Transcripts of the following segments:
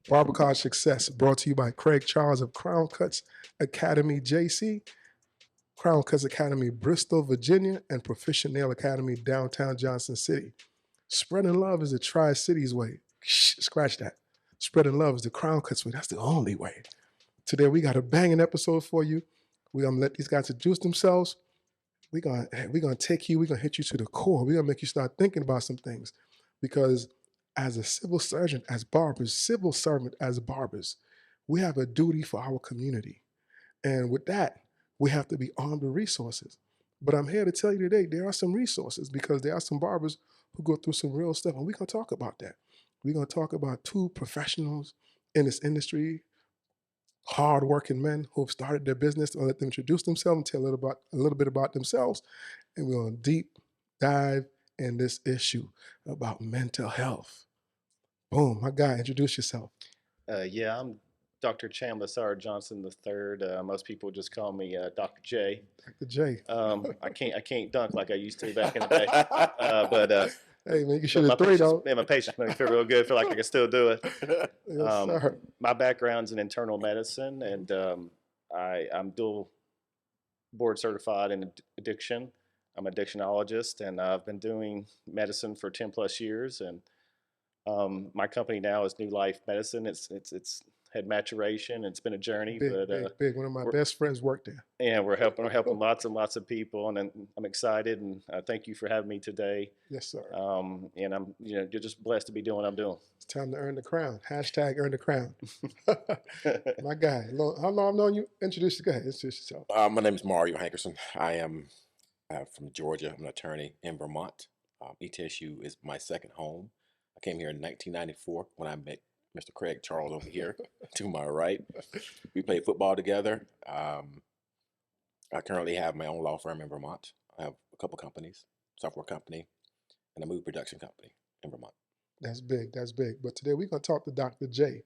Barber College Success, brought to you by Craig Charles of Crown Cutz Academy, JC, Crown Cutz Academy, Bristol, Virginia, and Proficient Nail Academy, downtown Johnson City. Spreading love is the Tri-Cities way. Scratch that. Spreading love is the Crown Cutz way. That's the only way. Today we got a banging episode for you. We're gonna let these guys introduce themselves. We're gonna take you. We're gonna hit you to the core. We're gonna make you start thinking about some things, because as a civil servant, as barbers, we have a duty for our community, and with that, we have to be armed with resources. But I'm here to tell you today, there are some resources, because there are some barbers who go through some real stuff, and we're gonna talk about that. We're gonna talk about two professionals in this industry, hard-working men who have started their business. I'll let them introduce themselves and tell a little bit about themselves, and we're gonna deep dive in this issue about mental health. Boom, my guy, introduce yourself. Yeah, I'm Dr. Chandler Sar Johnson III. Most people just call me Dr. J. Dr. J. I can't dunk like I used to back in the day. But hey man, you should have three though. Man, my patience made me feel real good. Feel like I can still do it. Yes, sir. My background's in internal medicine, and I'm dual board certified in addiction. I'm an addictionologist, and I've been doing medicine for 10 plus years. And my company now is New Life Medicine. It's had maturation. It's been a journey. Big. One of my best friends worked there. Yeah, we're helping lots and lots of people, and I'm excited. And thank you for having me today. Yes, sir. And I'm, you're just blessed to be doing what I'm doing. It's time to earn the crown. Hashtag earn the crown. My guy, how long I've known you? Introduce yourself. My name is Mario Hankerson. I am from Georgia. I'm an attorney in Vermont. ETSU is my second home. I came here in 1994 when I met Mr. Craig Charles over here to my right. We played football together. I currently have my own law firm in Vermont. I have a couple companies, software company, and a movie production company in Vermont. That's big. But today we're going to talk to Dr. J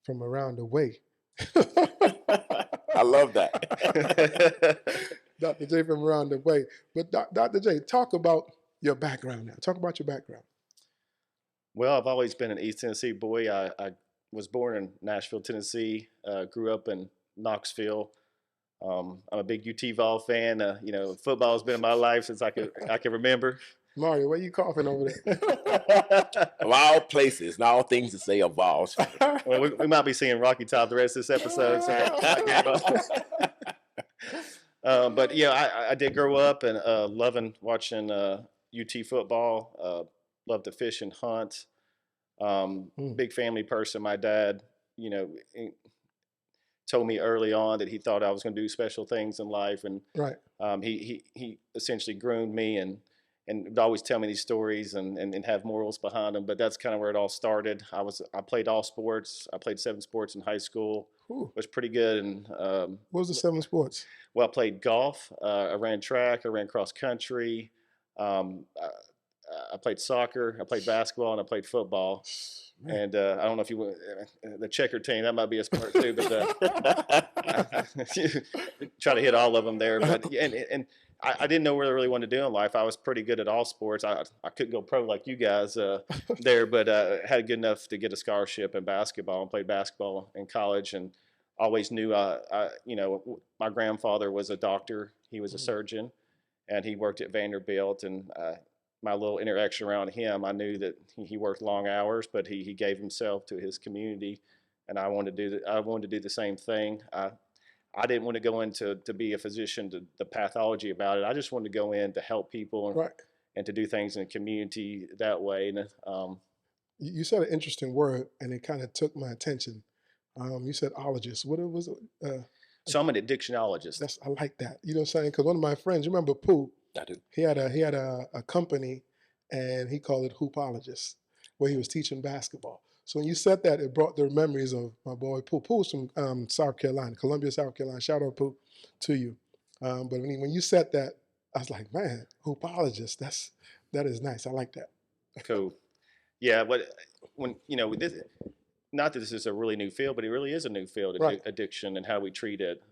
from around the way. I love that. Dr. J from around the way. But Dr. J, talk about your background now. Talk about your background. Well, I've always been an East Tennessee boy. I was born in Nashville, Tennessee. Grew up in Knoxville. I'm a big UT Vol fan. Football has been in my life since I can remember. Mario, what are you coughing over there? Of all places and all things to say of Vols. Well, we might be seeing Rocky Top the rest of this episode. But yeah, I did grow up and loving watching UT football. Loved to fish and hunt. Big family person. My dad, told me early on that he thought I was going to do special things in life, and right. He essentially groomed me and would always tell me these stories and have morals behind them. But that's kind of where it all started. I played all sports. I played 7 sports in high school. Ooh. Was pretty good. And what was the 7 sports? Well, I played golf. I ran track. I ran cross country. I played soccer, I played basketball, and I played football. Man. And I don't know if you want the checker team, that might be a sport too, but try to hit all of them there. But and I didn't know what I really wanted to do in life. I was pretty good at all sports. I couldn't go pro like you guys there, but had good enough to get a scholarship in basketball and played basketball in college, and always knew my grandfather was a doctor. He was a surgeon, and he worked at Vanderbilt, and my little interaction around him, I knew that he worked long hours, but he gave himself to his community, and I wanted to do the same thing. I didn't want to go into to be a physician, to the pathology about it. I just wanted to go in to help people right. and to do things in the community that way. And you said an interesting word, and it kind of took my attention. You said ologist. What was it? So I'm an addictionologist. I like that. You know what I'm saying? Because one of my friends, you remember Pooh? I do. He had a company, and he called it Hoopologist, where he was teaching basketball. So when you said that, it brought the memories of my boy Pooh. Pooh's from South Carolina, Columbia, South Carolina. Shout out, Pooh, to you. But when you said that, I was like, man, Hoopologist. That is nice. I like that. Cool. Yeah. When not that this is a really new field, but it really is a new field, Right. addiction and how we treat it.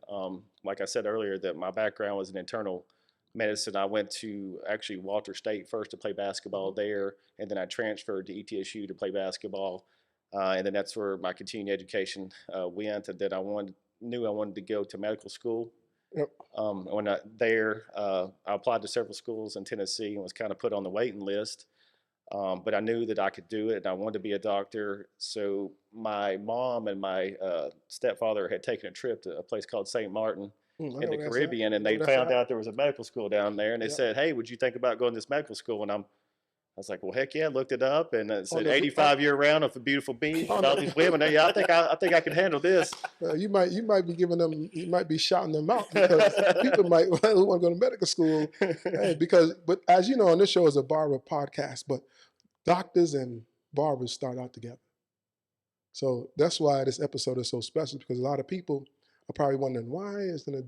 Like I said earlier, that my background was in internal medicine. I went to actually Walter State first to play basketball there, and then I transferred to ETSU to play basketball. And then that's where my continuing education went. And then knew I wanted to go to medical school. Yep. When I applied to several schools in Tennessee and was kind of put on the waiting list. But I knew that I could do it, and I wanted to be a doctor. So my mom and my stepfather had taken a trip to a place called St. Martin in the Caribbean, and they found out there was a medical school down there, and they said, "Hey, would you think about going to this medical school?" And I was like, "Well, heck yeah!" I looked it up, and it said 85-year round of a beautiful beach with all these women. Yeah, I think I can handle this. You might be shouting them out because people might want to go to medical school. Hey, but as you know, on this show is a barber podcast, but doctors and barbers start out together. So that's why this episode is so special, because a lot of people are probably wondering, why is an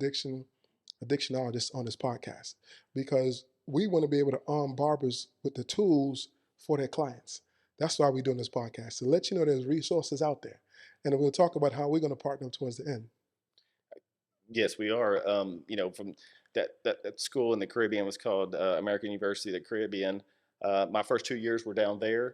addictionologist on this podcast? Because we want to be able to arm barbers with the tools for their clients. That's why we're doing this podcast, to let you know there's resources out there. And we'll talk about how we're going to partner them towards the end. Yes, we are. From that school in the Caribbean was called American University of the Caribbean. My first 2 years were down there,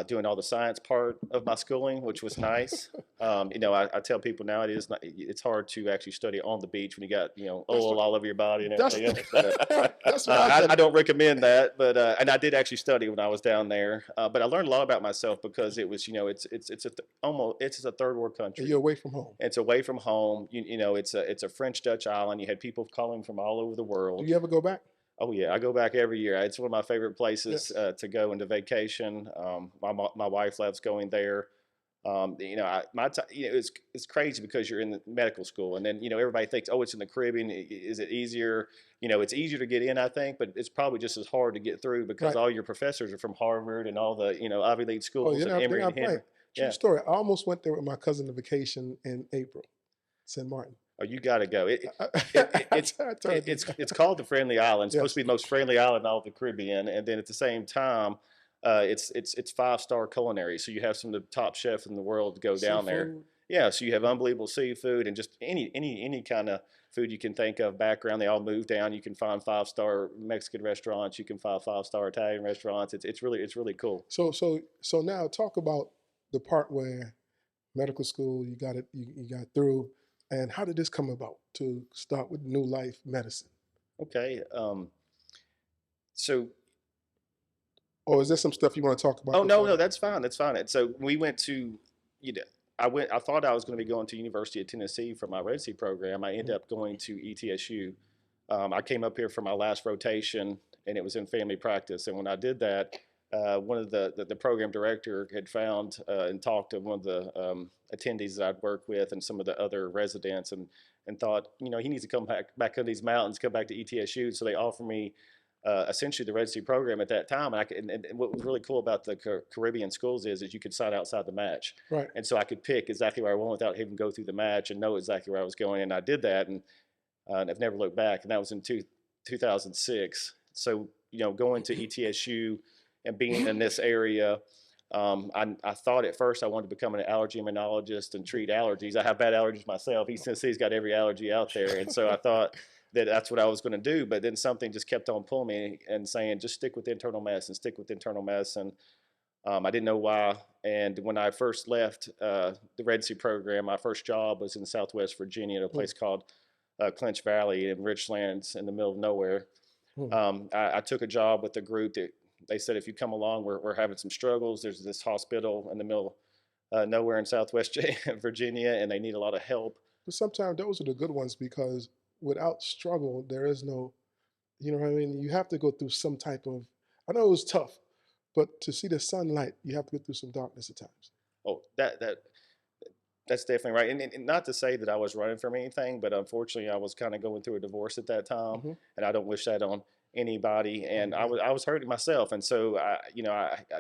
doing all the science part of my schooling, which was nice. I tell people now it's hard to actually study on the beach when you got oil all over your body and everything else. But, that's what I don't recommend that. But and I did actually study when I was down there. But I learned a lot about myself because it was it's a third world country. You're away from home. It's away from home. It's a French Dutch island. You had people calling from all over the world. Do you ever go back? Oh yeah, I go back every year. It's one of my favorite places to go into vacation. My wife loves going there. It's crazy because you're in the medical school, and then everybody thinks, oh, it's in the Caribbean. Is it easier? It's easier to get in, I think, but it's probably just as hard to get through because all your professors are from Harvard and all the Ivy League schools and Emory and Henry. True story. I almost went there with my cousin on vacation in April, St. Martin. Oh, you got to go. It's called the Friendly Island. It's supposed to be the most friendly island in all of the Caribbean. And then at the same time, it's 5-star culinary. So you have some of the top chefs in the world go down there. Yeah, so you have unbelievable seafood and just any kind of food you can think of. Background, they all move down. You can find 5-star Mexican restaurants. You can find 5-star Italian restaurants. It's really cool. So now talk about the part where medical school you got through. And how did this come about to start with New Life Medicine? Okay. Or is there some stuff you want to talk about? Oh, no, that's fine. That's fine. So we went to, I thought I was going to be going to University of Tennessee for my residency program. I ended up going to ETSU. I came up here for my last rotation, and it was in family practice. And when I did that, one of the program director had found and talked to one of the attendees that I'd worked with and some of the other residents and thought, he needs to come back on these mountains, come back to ETSU. So they offered me essentially the residency program at that time. And what was really cool about the Caribbean schools is you could sign outside the match. Right. And so I could pick exactly where I went without having to go through the match and know exactly where I was going. And I did that, and I've never looked back. And that was in 2006. So, going to ETSU and being in this area, I thought at first I wanted to become an allergy immunologist and treat allergies. I have bad allergies myself. East Tennessee's got every allergy out there. And so I thought that's what I was going to do. But then something just kept on pulling me and saying, just stick with internal medicine. I didn't know why. And when I first left the residency program, my first job was in Southwest Virginia at a place called Clinch Valley in Richlands in the middle of nowhere. I took a job with a group that they said, if you come along, we're having some struggles. There's this hospital in the middle of nowhere in Southwest Virginia, and they need a lot of help. But sometimes those are the good ones, because without struggle, there is no, you have to go through some type of, I know it was tough, but to see the sunlight, you have to go through some darkness at times. Oh, that's definitely right. And not to say that I was running from anything, but unfortunately I was kind of going through a divorce at that time, and I don't wish that on anybody. And I was hurting myself. And so,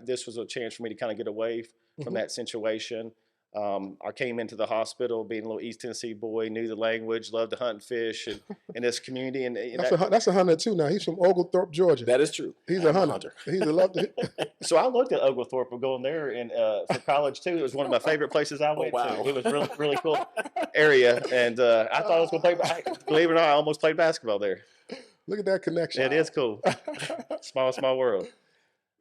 this was a chance for me to kind of get away from that situation. I came into the hospital being a little East Tennessee boy, knew the language, loved to hunt and fish in this community. And That's a hunter too. Now he's from Oglethorpe, Georgia. That is true. He's I'm a hunter. He's a love to. so I looked at Oglethorpe of going there and for college too. It was one of my favorite places I went wow. to. It was really really cool area, and I thought I was going to play. Believe it or not, I almost played basketball there. Look at that connection. It is cool. Small world.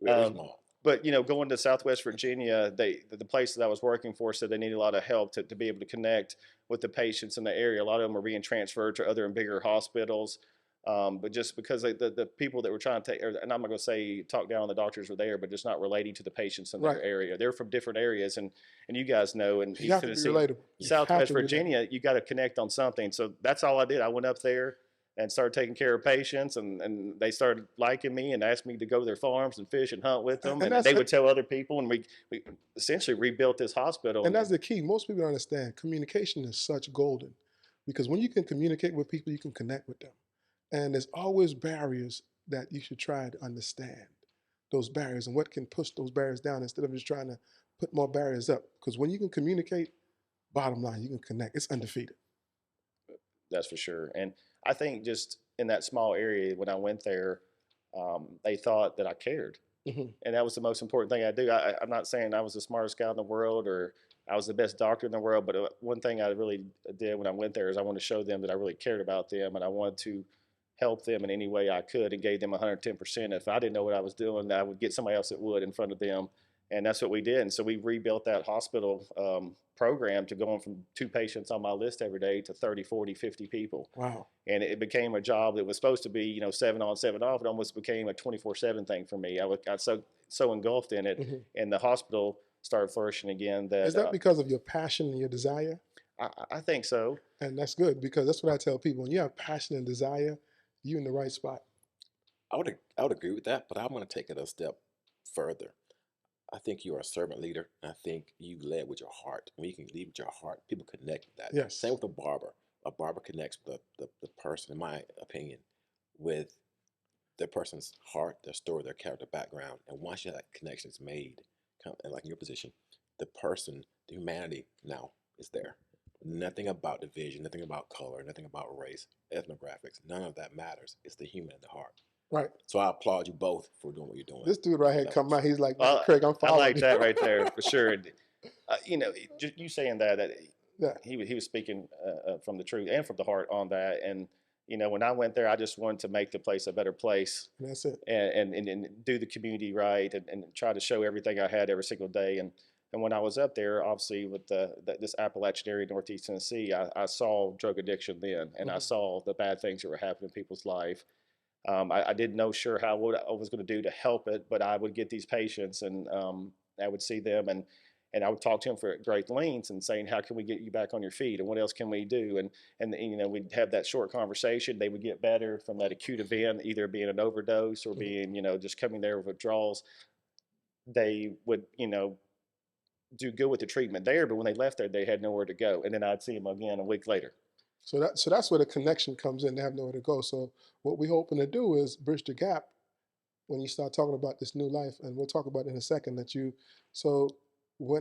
Very small. But going to Southwest Virginia, the place that I was working for said they needed a lot of help to be able to connect with the patients in the area. A lot of them were being transferred to other and bigger hospitals. But just because the people that were trying to take, and I'm not going to say talk down on the doctors were there, but just not relating to the patients in their area. They're from different areas, and you guys know, and you have to be relatable. Southwest Virginia, you got to connect on something. So that's all I did. I went up there and started taking care of patients, and they started liking me and asked me to go to their farms and fish and hunt with them. And they would tell other people, and we essentially rebuilt this hospital. And that's the key. Most people don't understand. Communication is such golden, because when you can communicate with people, you can connect with them. And there's always barriers that you should try to understand, those barriers and what can push those barriers down instead of just trying to put more barriers up. Because when you can communicate, bottom line, you can connect. It's undefeated. That's for sure. And I think just in that small area when I went there, they thought that I cared. Mm-hmm. And that was the most important thing I do. I'm not saying I was the smartest guy in the world or I was the best doctor in the world, but one thing I really did when I went there is I wanted to show them that I really cared about them and I wanted to help them in any way I could and gave them 110%. If I didn't know what I was doing, I would get somebody else that would in front of them. And that's what we did. And so we rebuilt that hospital program to going from 2 patients on my list every day to 30, 40, 50 people. Wow. And it became a job that was supposed to be, 7 on, 7 off. It almost became a 24/7 thing for me. I got so engulfed in it, Mm-hmm. and the hospital started flourishing again. Is that because of your passion and your desire? I think so. And that's good, because that's what I tell people. When you have passion and desire, you're in the right spot. I would agree with that, but I'm going to take it a step further. I think you are a servant leader. And I think you led with your heart. When you can lead with your heart, people connect with that. Yes. Same with a barber. A barber connects with the person, in my opinion, with the person's heart, their story, their character, background. And once that connection is made, and like in your position, the person, the humanity now is there. Nothing about division, nothing about color, nothing about race, ethnographics. None of that matters. It's the human in the heart. Right. So I applaud you both for doing what you're doing. This dude right here come out, he's like, Craig, I'm following I like you. that right there for sure. Just you saying that Yeah. he was speaking from the truth and from the heart on that. And when I went there, I just wanted to make the place a better place. And that's it. And do the community right and try to show everything I had every single day. And when I was up there, obviously with this Appalachian area, Northeast Tennessee, I saw drug addiction then, and I saw the bad things that were happening in people's life. I didn't know sure how what I was going to do to help it, but I would get these patients and I would see them and I would talk to them for great lengths and saying, how can we get you back on your feet and what else can we do? And we'd have that short conversation. They would get better from that acute event, either being an overdose or being, just coming there with withdrawals. They would, do good with the treatment there, but when they left there, they had nowhere to go. And then I'd see them again a week later. So that's where the connection comes in. They have nowhere to go. So what we're hoping to do is bridge the gap when you start talking about this new life, and we'll talk about it in a second.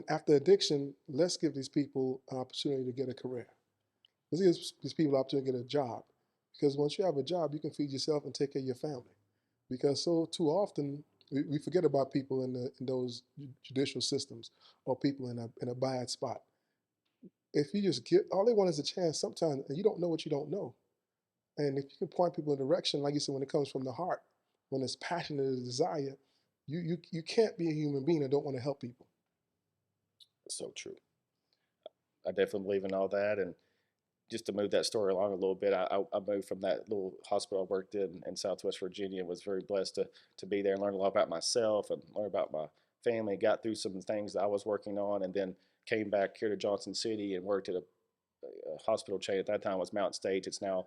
After addiction, let's give these people an opportunity to get a career. Let's give these people an opportunity to get a job, because once you have a job, you can feed yourself and take care of your family. Because so too often we forget about people in those judicial systems or people in a bad spot. If you just all they want is a chance sometimes, and you don't know what you don't know. And if you can point people in a direction, like you said, when it comes from the heart, when it's passion and a desire, you can't be a human being and don't want to help people. So true. I definitely believe in all that. And just to move that story along a little bit, I moved from that little hospital I worked in Southwest Virginia, was very blessed to be there and learn a lot about myself and learn about my family, got through some things that I was working on, and then came back here to Johnson City and worked at a hospital chain. At that time it was Mountain State. It's now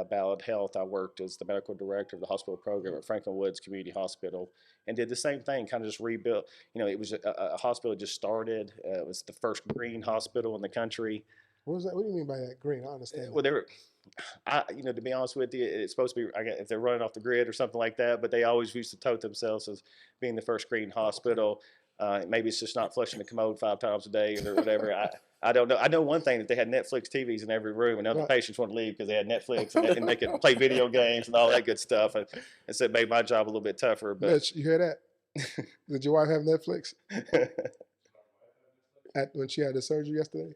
Ballad Health. I worked as the medical director of the hospital program at Franklin Woods Community Hospital and did the same thing, kind of just rebuilt. It was a hospital that just started. It was the first green hospital in the country. What was that? What do you mean by that? Green? I understand. Well, to be honest with you, it's supposed to be, if they're running off the grid or something like that, but they always used to tote themselves as being the first green hospital. Maybe it's just not flushing the commode 5 times a day or whatever. I don't know. I know one thing, that they had Netflix TVs in every room, and other patients wanted to leave because they had Netflix and they could play video games and all that good stuff. And so it made my job a little bit tougher. But Mitch, you hear that? Did your wife have Netflix when she had the surgery yesterday?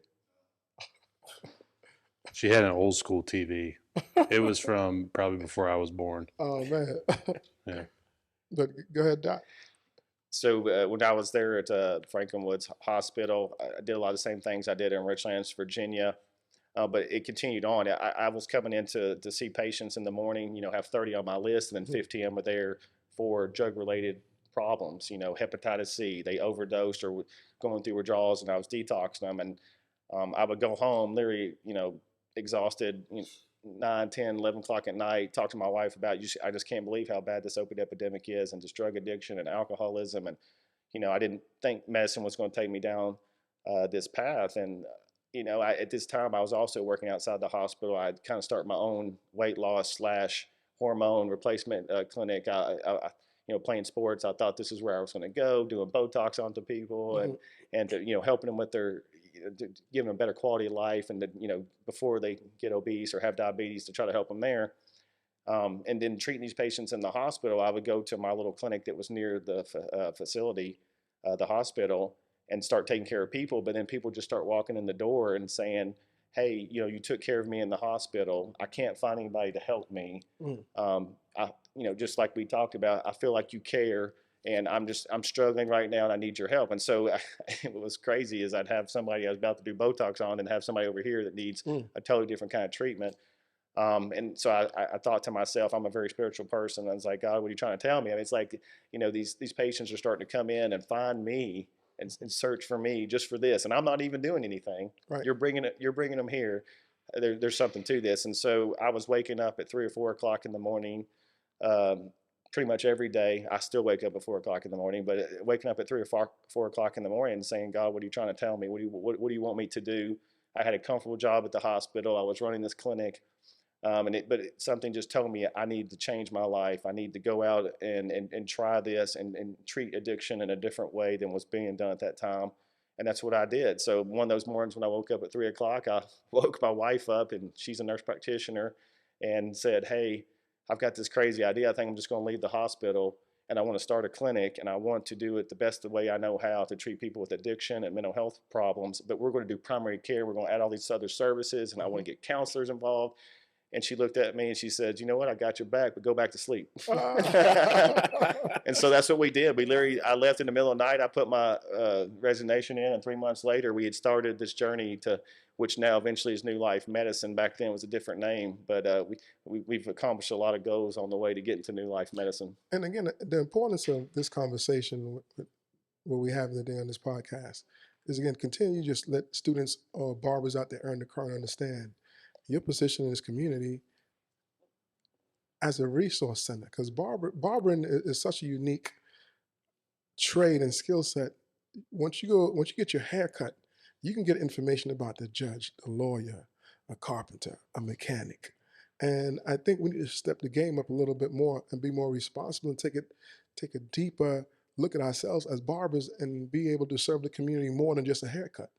She had an old school TV. It was from probably before I was born. Oh man. Yeah. But go ahead, Doc. So when I was there at Franklin Woods Hospital, I did a lot of the same things I did in Richlands, Virginia, but it continued on. I was coming in to see patients in the morning, have 30 on my list, and then 50 of them were there for drug-related problems, hepatitis C. They overdosed or going through withdrawals, and I was detoxing them. And I would go home literally, exhausted, 9, 10, 11 o'clock at night, talk to my wife about, I just can't believe how bad this opioid epidemic is, and just drug addiction and alcoholism. And, I didn't think medicine was going to take me down this path. And, at this time, I was also working outside the hospital. I'd kind of start my own weight loss / hormone replacement clinic. Playing sports, I thought this is where I was going to go, doing Botox onto people and helping them with their, giving them better quality of life, and before they get obese or have diabetes, to try to help them there. And then treating these patients in the hospital, I would go to my little clinic that was near the facility, the hospital, and start taking care of people. But then people just start walking in the door and saying, hey, you took care of me in the hospital. I can't find anybody to help me. Just like we talked about, I feel like you care, and I'm struggling right now, and I need your help. And so what was crazy is I'd have somebody I was about to do Botox on, and have somebody over here that needs a totally different kind of treatment. And so I thought to myself, I'm a very spiritual person. I was like, God, what are you trying to tell me? I mean, it's like, these patients are starting to come in and find me and search for me just for this. And I'm not even doing anything. Right. You're bringing them here. There's something to this. And so I was waking up at 3 or 4 o'clock in the morning, pretty much every day. I still wake up at 4 o'clock in the morning, but waking up at 3 or 4 o'clock in the morning and saying, God, what are you trying to tell me? What do you want me to do? I had a comfortable job at the hospital. I was running this clinic. But something just told me I need to change my life. I need to go out and try this and treat addiction in a different way than was being done at that time. And that's what I did. So one of those mornings when I woke up at 3 o'clock, I woke my wife up, and she's a nurse practitioner, and said, hey, I've got this crazy idea. I think I'm just going to leave the hospital, and I want to start a clinic, and I want to do it the best way I know how to treat people with addiction and mental health problems. But we're going to do primary care. We're going to add all these other services, and I want to get counselors involved. And she looked at me and she said, you know what, I got your back, but go back to sleep. And so that's what we did. I left in the middle of the night. I put my resignation in, and 3 months later, we had started this journey to, which now eventually is New Life Medicine. Back then it was a different name, but we've accomplished a lot of goals on the way to getting to New Life Medicine. And again, the importance of this conversation, what we have today on this podcast, is again, continue to just let students or barbers out there earn the crown understand your position in this community as a resource center, because barbering is such a unique trade and skill set. Once you get your hair cut, you can get information about the judge, the lawyer, a carpenter, a mechanic. And I think we need to step the game up a little bit more and be more responsible and take a deeper look at ourselves as barbers and be able to serve the community more than just a haircut,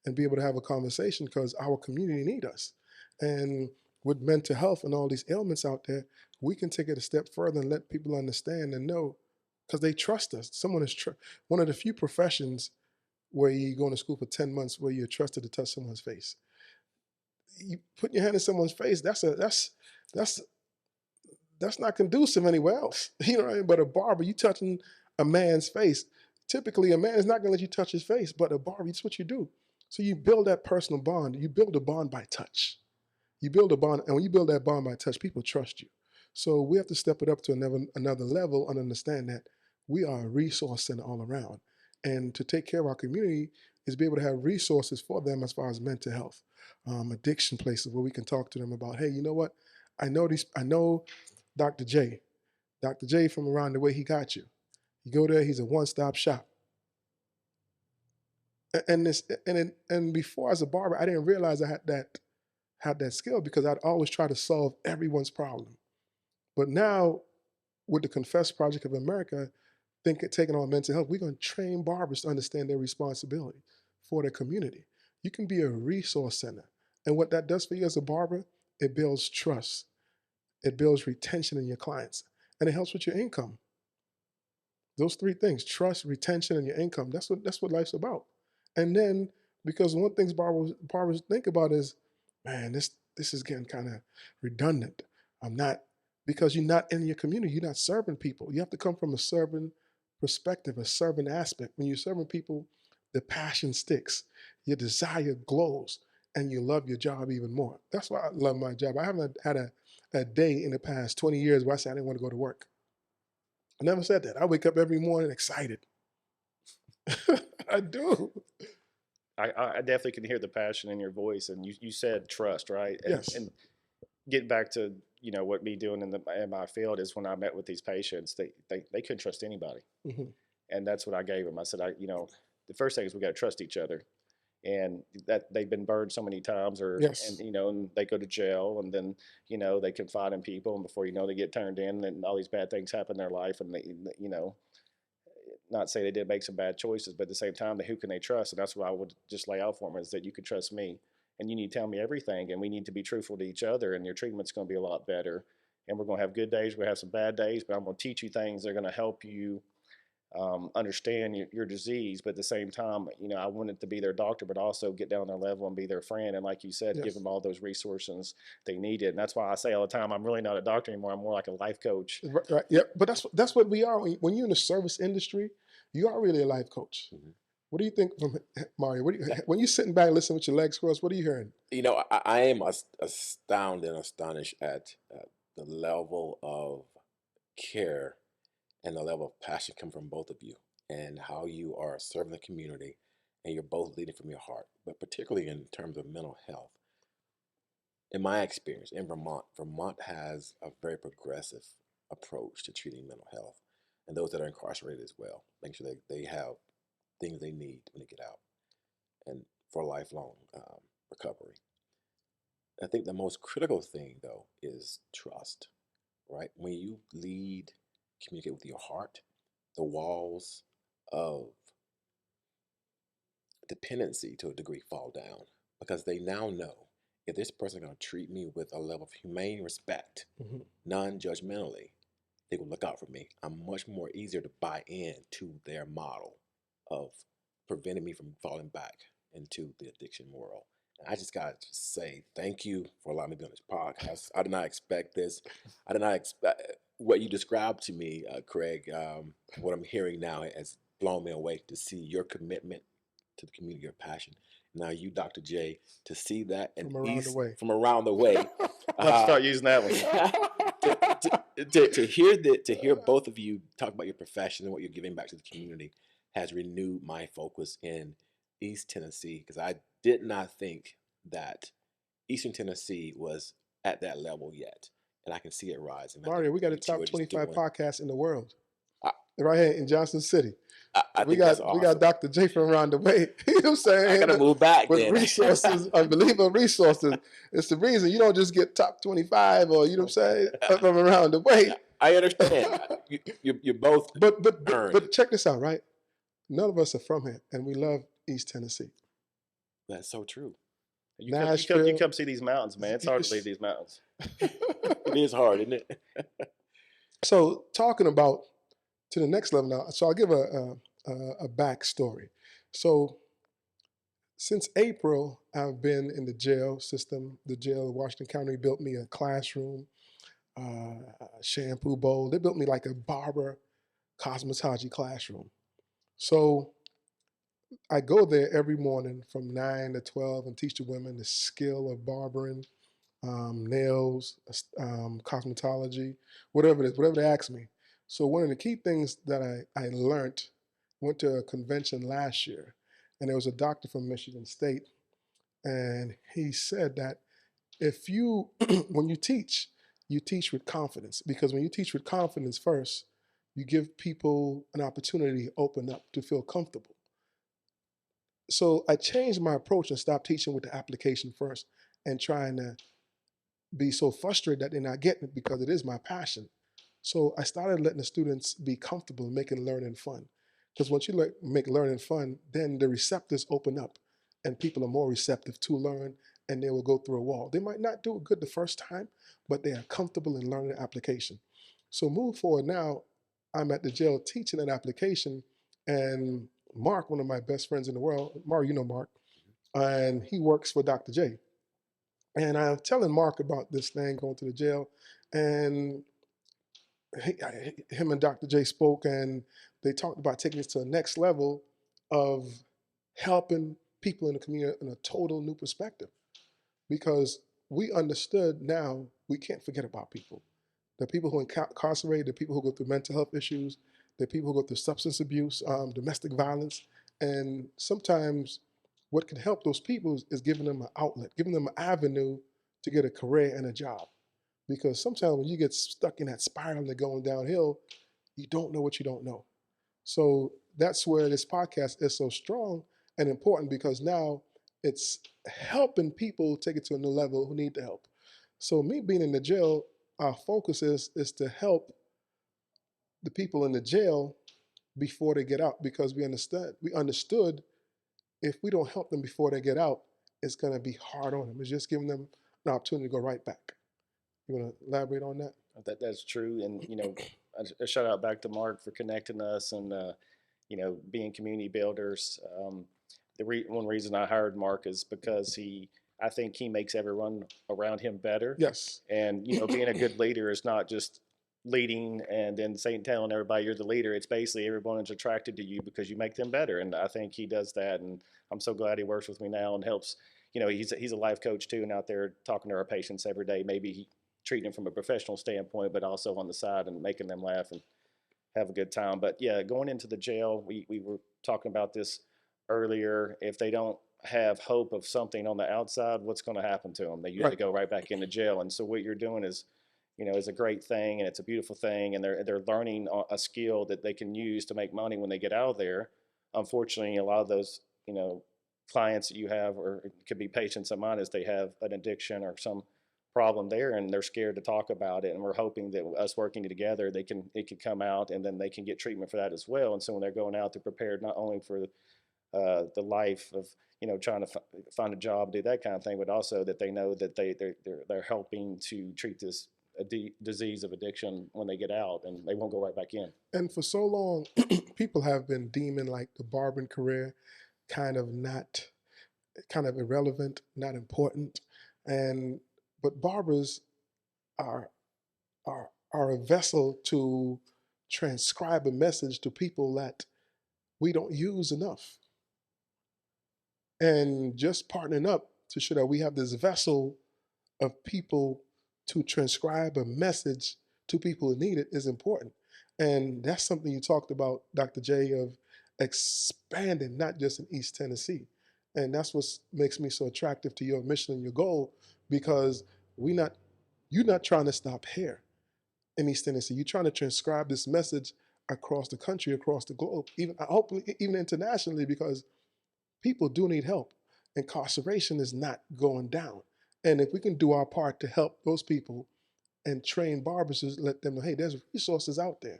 and be able to have a conversation, because our community need us. And with mental health and all these ailments out there, we can take it a step further and let people understand and know, because they trust us. Someone is one of the few professions where you go to school for 10 months where you're trusted to touch someone's face. You put your hand in someone's face, that's not conducive anywhere else. You know what I mean? But a barber, you touching a man's face. Typically, a man is not going to let you touch his face, but a barber, it's what you do. So you build that personal bond. You build a bond by touch. You build a bond, and when you build that bond by touch, people trust you. So we have to step it up to another level and understand that we are a resource center all around. And to take care of our community is be able to have resources for them as far as mental health, addiction places where we can talk to them about, hey, you know what? I know Dr. J. Dr. J from around the way, he got you. You go there, he's a one-stop shop. And before, as a barber, I didn't realize I had that skill, because I'd always try to solve everyone's problem. But now, with the Confess Project of America, taking on mental health. We're going to train barbers to understand their responsibility for their community. You can be a resource center. And what that does for you as a barber, it builds trust. It builds retention in your clients. And it helps with your income. Those three things: trust, retention, and your income. That's what life's about. And then, because one thing barbers think about is, man, this is getting kind of redundant. I'm not, because you're not in your community. You're not serving people. You have to come from a serving perspective, a serving aspect. When you're serving people, the passion sticks, your desire glows, and you love your job even more. That's why I love my job. I haven't had a day in the past 20 years where I said I didn't want to go to work. I never said that. I wake up every morning excited. I do. I definitely can hear the passion in your voice, and you said trust, right? Yes. And getting back to what me doing in my field is, when I met with these patients, they couldn't trust anybody, Mm-hmm. and that's what I gave them. I said, the first thing is we got to trust each other, and that they've been burned so many times, Yes. and they go to jail, and then they confide in people, and before you know, they get turned in, and all these bad things happen in their life, and they not say they did make some bad choices, but at the same time, who can they trust? And that's what I would just lay out for them, is that you can trust me, and you need to tell me everything, and we need to be truthful to each other, and your treatment's going to be a lot better, and we're going to have good days, we're going to have some bad days, but I'm going to teach you things that are going to help you understand your disease. But at the same time, I wanted to be their doctor, but also get down their level and be their friend. And like you said, Yes. give them all those resources they needed. And that's why I say all the time, I'm really not a doctor anymore. I'm more like a life coach. Right. Yeah. But that's what we are. When you're in the service industry, you are really a life coach. Mhm. What do you think from Mario? When you're sitting back and listening with your legs crossed, what are you hearing? I am astounded and astonished at the level of care and the level of passion come from both of you, and how you are serving the community, and you're both leading from your heart. But particularly in terms of mental health, in my experience in Vermont has a very progressive approach to treating mental health, and those that are incarcerated as well, making sure they have things they need when they get out, and for lifelong recovery. I think the most critical thing, though, is trust, right? When you communicate with your heart, the walls of dependency to a degree fall down, because they now know, if this person is going to treat me with a level of humane respect, Mm-hmm. non-judgmentally, they will look out for me. I'm much more easier to buy into their model of preventing me from falling back into the addiction world. And I just got to say thank you for allowing me to be on this podcast. I did not expect this. I did not expect what you described to me, Craig. What I'm hearing now has blown me away, to see your commitment to the community, your passion. Now you, Dr. J, to see that From around the way. from around the way. I'll start using that one. to hear both of you talk about your profession and what you're giving back to the community has renewed my focus in East Tennessee, because I did not think that Eastern Tennessee was at that level yet, and I can see it rising. Mario, we got a What you top are just 25 doing. podcast in the world, I- right here in Johnson City. I We think that's got awesome. Dr. J from around the way. You know what I'm saying? I gotta move back With then. resources, unbelievable resources. It's the reason you don't just get top 25, or you know what I'm saying, from around the way. I understand. You're both earned. But check this out, right? None of us are from here, and we love East Tennessee. That's so true. You come see these mountains, man. It's hard to leave these mountains. It is hard, isn't it? So talking about to the next level now. So I'll give a backstory. So since April, I've been in the jail system. The jail in Washington County built me a classroom, a shampoo bowl. They built me like a barber cosmetology classroom. So I go there every morning from 9 to 12 and teach the women the skill of barbering, nails, cosmetology, whatever it is, whatever they ask me. So one of the key things that I learned, went to a convention last year, and there was a doctor from Michigan State, and he said that if you, when you teach with confidence, because when you teach with confidence first, you give people an opportunity to open up, to feel comfortable. So I changed my approach and stopped teaching with the application first and trying to be so frustrated that they're not getting it, because it is my passion. So I started letting the students be comfortable making learning fun. Because once you make learning fun, then the receptors open up and people are more receptive to learn and they will go through a wall. They might not do it good the first time, but they are comfortable in learning the application. So move forward now, I'm at the jail teaching an application, and Mark, one of my best friends in the world, Mario, you know Mark, and he works for Dr. J. And I'm telling Mark about this thing going to the jail, and him and Dr. J spoke, and they talked about taking this to the next level of helping people in the community in a total new perspective. Because we understood now we can't forget about people. The people who are incarcerated, the people who go through mental health issues, the people who go through substance abuse, domestic violence, and sometimes what can help those people is giving them an outlet, giving them an avenue to get a career and a job. Because sometimes when you get stuck in that spiral and going downhill, you don't know what you don't know. So that's where this podcast is so strong and important, because now it's helping people take it to a new level who need the help. So me being in the jail, our focus is to help the people in the jail before they get out, because we understood if we don't help them before they get out, it's going to be hard on them. It's just giving them an opportunity to go right back. You want to elaborate on that? That's true, and a shout out back to Mark for connecting us, and being community builders. One reason I hired Mark is because I think he makes everyone around him better. Yes. And being a good leader is not just leading and then telling everybody you're the leader. It's basically everyone is attracted to you because you make them better, and I think he does that. And I'm so glad he works with me now and helps. He's a life coach too, and out there talking to our patients every day. Maybe treating them from a professional standpoint, but also on the side and making them laugh and have a good time. But yeah, going into the jail, we were talking about this earlier. If they don't have hope of something on the outside, what's going to happen to them? They usually go right back into jail. And so what you're doing is a great thing, and it's a beautiful thing, and they're learning a skill that they can use to make money when they get out of there. Unfortunately, a lot of those clients that you have, or it could be patients of mine, is they have an addiction or some problem there, and they're scared to talk about it. And we're hoping that us working together, it can come out, and then they can get treatment for that as well. And so when they're going out, they're prepared not only for the life of trying to find a job, do that kind of thing, but also that they know that they're helping to treat this disease of addiction when they get out, and they won't go right back in. And for so long, people have been deeming like the barbering career kind of irrelevant, not important, but barbers are a vessel to transcribe a message to people that we don't use enough. And just partnering up to show that we have this vessel of people to transcribe a message to people who need it is important. And that's something you talked about, Dr. J, of expanding, not just in East Tennessee. And that's what makes me so attractive to your mission and your goal, because you're not trying to stop here in East Tennessee. You're trying to transcribe this message across the country, across the globe, hopefully even internationally, because people do need help. Incarceration is not going down. And if we can do our part to help those people and train barbers to let them know, hey, there's resources out there.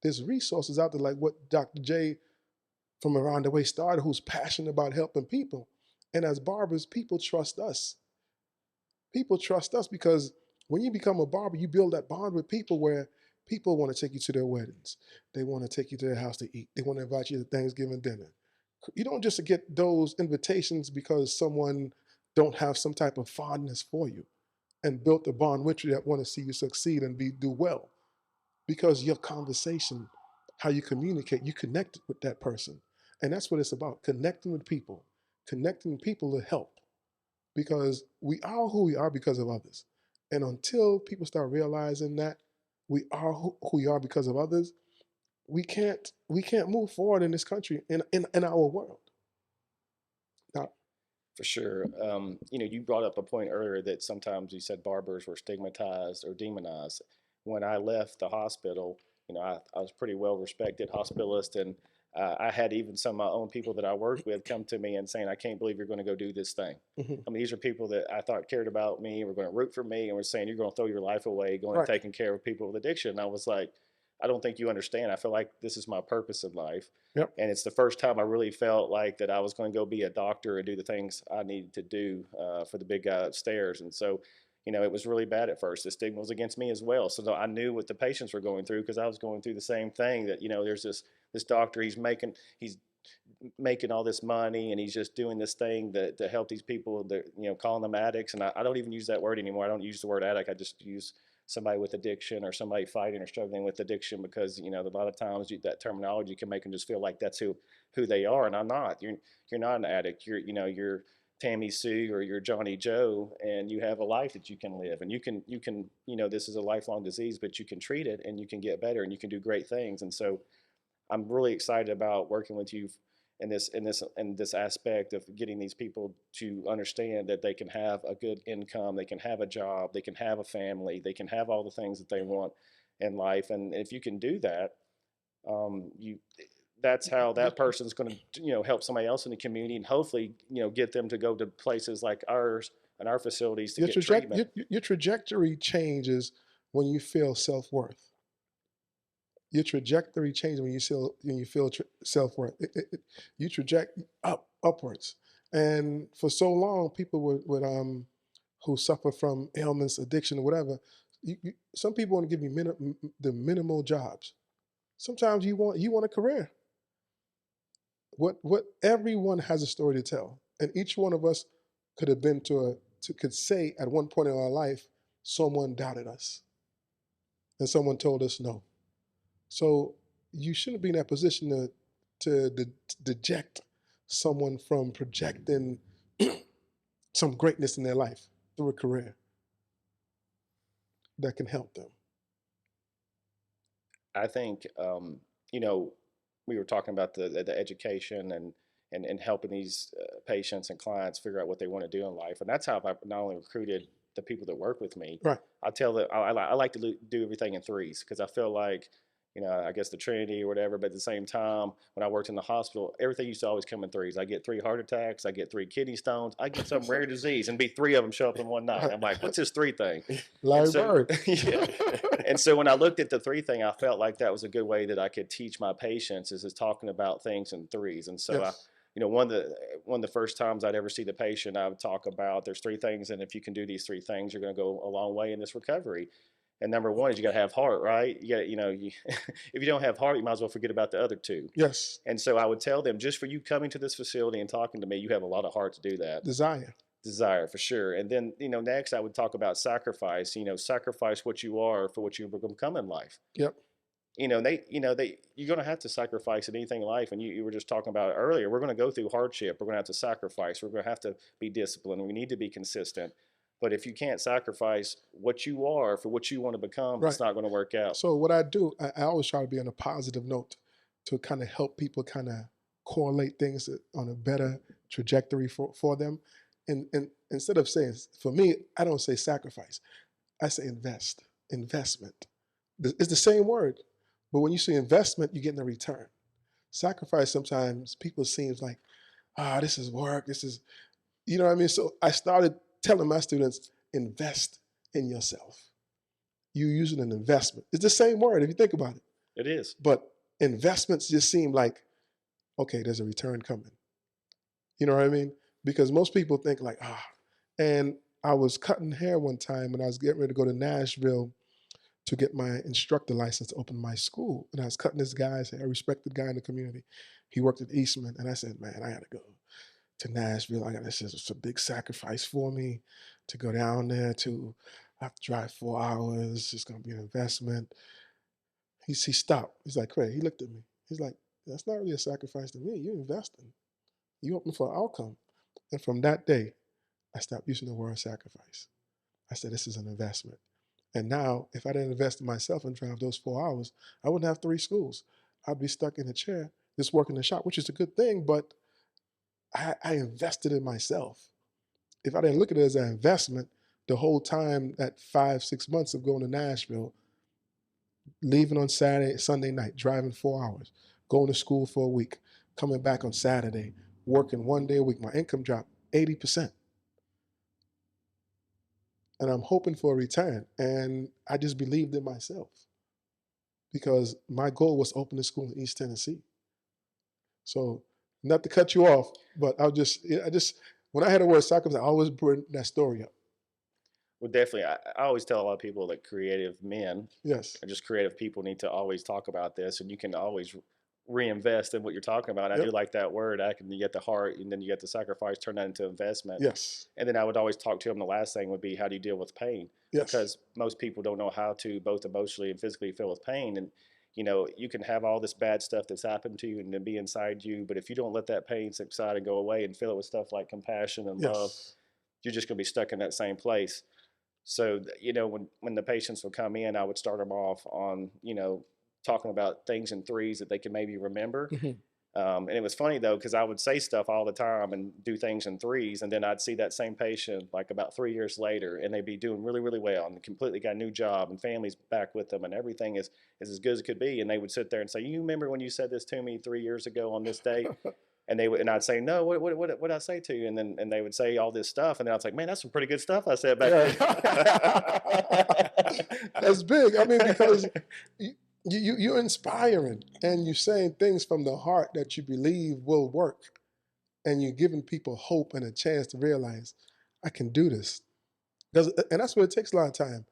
There's resources out there, like what Dr. J from Around the Way started, who's passionate about helping people. And as barbers, people trust us. People trust us because when you become a barber, you build that bond with people where people want to take you to their weddings. They want to take you to their house to eat. They want to invite you to Thanksgiving dinner. You don't just get those invitations because someone don't have some type of fondness for you and built a bond with you that want to see you succeed and do well. Because your conversation, how you communicate, you connect with that person. And that's what it's about, connecting with people to help. Because we are who we are because of others. And until people start realizing that we are who we are because of others, we can't move forward in this country, in our world. Now, for sure. You brought up a point earlier that sometimes you said barbers were stigmatized or demonized. When I left the hospital, I was pretty well respected hospitalist, and I had even some of my own people that I worked with come to me and saying, I can't believe you're going to go do this thing. Mm-hmm. I mean, these are people that I thought cared about me, were going to root for me, and were saying, you're going to throw your life away going and Right. taking care of people with addiction. And I was like, I don't think you understand. I feel like this is my purpose in life. Yep. And it's the first time I really felt like that I was going to go be a doctor and do the things I needed to do for the big guy upstairs. And so, you know, it was really bad at first. The stigma was against me as well. So I knew what the patients were going through because I was going through the same thing, that, you know, there's this doctor, he's making all this money and he's just doing this thing to help these people that, you know, calling them addicts. And I don't even use that word anymore. I don't use the word addict. I just use somebody with addiction or somebody fighting or struggling with addiction, because, you know, a lot of times that terminology can make them just feel like that's who they are. And I'm not. You're not an addict. You're Tammy Sue or you're Johnny Joe, and you have a life that you can live, and you can, you know, this is a lifelong disease, but you can treat it and you can get better and you can do great things. And so I'm really excited about working with you in this aspect of getting these people to understand that they can have a good income, they can have a job, they can have a family, they can have all the things that they want in life. And if you can do that, that's how that person's going to, you know, help somebody else in the community, and hopefully, you know, get them to go to places like ours and our facilities to get treatment. Your trajectory changes when you feel self-worth. Your trajectory changes when you feel self-worth. You traject upwards. And for so long, people would who suffer from ailments, addiction, or whatever, some people want to give you the minimal jobs. Sometimes you want a career. What everyone has a story to tell, and each one of us could have been could say at one point in our life, someone doubted us, and someone told us no. So you shouldn't be in that position to deject someone from projecting some greatness in their life through a career that can help them. I think, you know, we were talking about the education and helping these patients and clients figure out what they want to do in life. And that's how I've not only recruited the people that work with me. Right. I tell them I like to do everything in threes, because I feel like, you know, I guess the Trinity or whatever, but at the same time, when I worked in the hospital, everything used to always come in threes. I get 3 heart attacks, I get 3 kidney stones, I get some rare disease, and 3 of them show up in one night. I'm like, what's this 3 thing? Larry Bird. Yeah. And so when I looked at the 3 thing, I felt like that was a good way that I could teach my patients, is talking about things in threes. And so Yes. you know, one of the first times I'd ever see the patient, I would talk about there's 3 things, and if you can do these 3 things, you're going to go a long way in this recovery. And number 1 is you got to have heart, right? You got, you know, if you don't have heart, you might as well forget about the other 2. Yes. And so I would tell them, just for you coming to this facility and talking to me, you have a lot of heart to do that. Desire, for sure. And then, you know, next I would talk about sacrifice. You know, sacrifice what you are for what you become in life. Yep. You know, you're going to have to sacrifice in anything in life. And you were just talking about it earlier. We're going to go through hardship. We're going to have to sacrifice. We're going to have to be disciplined. We need to be consistent. But if you can't sacrifice what you are for what you want to become, Right. It's not going to work out. So what I do, I always try to be on a positive note to kind of help people kind of correlate things on a better trajectory for them. And instead of saying, for me, I don't say sacrifice. I say investment. It's the same word, but when you say investment, you're getting a return. Sacrifice, sometimes people seems like, this is work. This is, you know what I mean? So I started telling my students, invest in yourself. You're using an investment. It's the same word if you think about it. It is. But investments just seem like, okay, there's a return coming. You know what I mean? Because most people think like, and I was cutting hair one time when I was getting ready to go to Nashville to get my instructor license to open my school. And I was cutting this guy's hair, a respected guy in the community. He worked at Eastman. And I said, man, I got to go to Nashville. This is a big sacrifice for me to go down there I have to drive 4 hours. It's going to be an investment. He stopped. He's like, Craig, he looked at me. He's like, that's not really a sacrifice to me. You're investing. You're hoping for an outcome. And from that day, I stopped using the word sacrifice. I said, this is an investment. And now, if I didn't invest in myself and drive those 4 hours, I wouldn't have 3 schools. I'd be stuck in a chair, just working in the shop, which is a good thing, but I invested in myself. If I didn't look at it as an investment, the whole time, that 5-6 months of going to Nashville, leaving on Sunday night, driving 4 hours, going to school for a week, coming back on Saturday, working 1 day a week. My income dropped 80%. And I'm hoping for a return. And I just believed in myself because my goal was to open a school in East Tennessee. So not to cut you off, but I just, when I had the word soccer, I always bring that story up. Well, definitely. I always tell a lot of people that creative men Yes. or just creative people need to always talk about this, and you can always reinvest in what you're talking about. I do like that word. You get the heart, and then you get the sacrifice, turn that into investment. Yes. And then I would always talk to them. The last thing would be, how do you deal with pain? Yes. Because most people don't know how to both emotionally and physically feel with pain. And you can have all this bad stuff that's happened to you and then be inside you, but if you don't let that pain subside and go away and fill it with stuff like compassion and love, you're just going to be stuck in that same place. So, when the patients would come in, I would start them off on, talking about things in threes that they can maybe remember. And it was funny, though, because I would say stuff all the time and do things in threes. And then I'd see that same patient like about 3 years later, and they'd be doing really, really well and completely got a new job and family's back with them and everything is as good as it could be. And they would sit there and say, you remember when you said this to me 3 years ago on this date? And I'd say, no, what did I say to you? And they would say all this stuff. And then I was like, man, that's some pretty good stuff I said back then. That's big. I mean, because you're inspiring and you're saying things from the heart that you believe will work. And you're giving people hope and a chance to realize, I can do this. And that's what it takes a lot of time,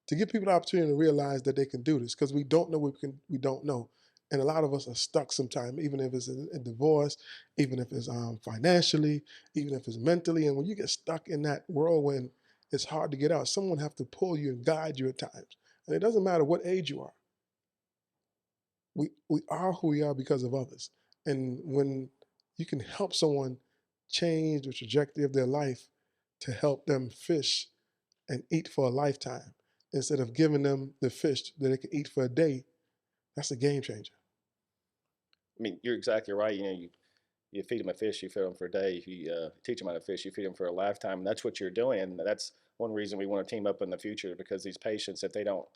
to give people the opportunity to realize that they can do this, because we don't know what we don't know. And a lot of us are stuck sometimes, even if it's in divorce, even if it's financially, even if it's mentally. And when you get stuck in that whirlwind, it's hard to get out. Someone have to pull you and guide you at times. And it doesn't matter what age you are. We are who we are because of others. And when you can help someone change the trajectory of their life to help them fish and eat for a lifetime, instead of giving them the fish that they can eat for a day, that's a game changer. I mean, you're exactly right. You feed them a fish, you feed them for a day. If you teach them how to fish, you feed them for a lifetime. And that's what you're doing. And that's one reason we want to team up in the future, because these patients, if they don't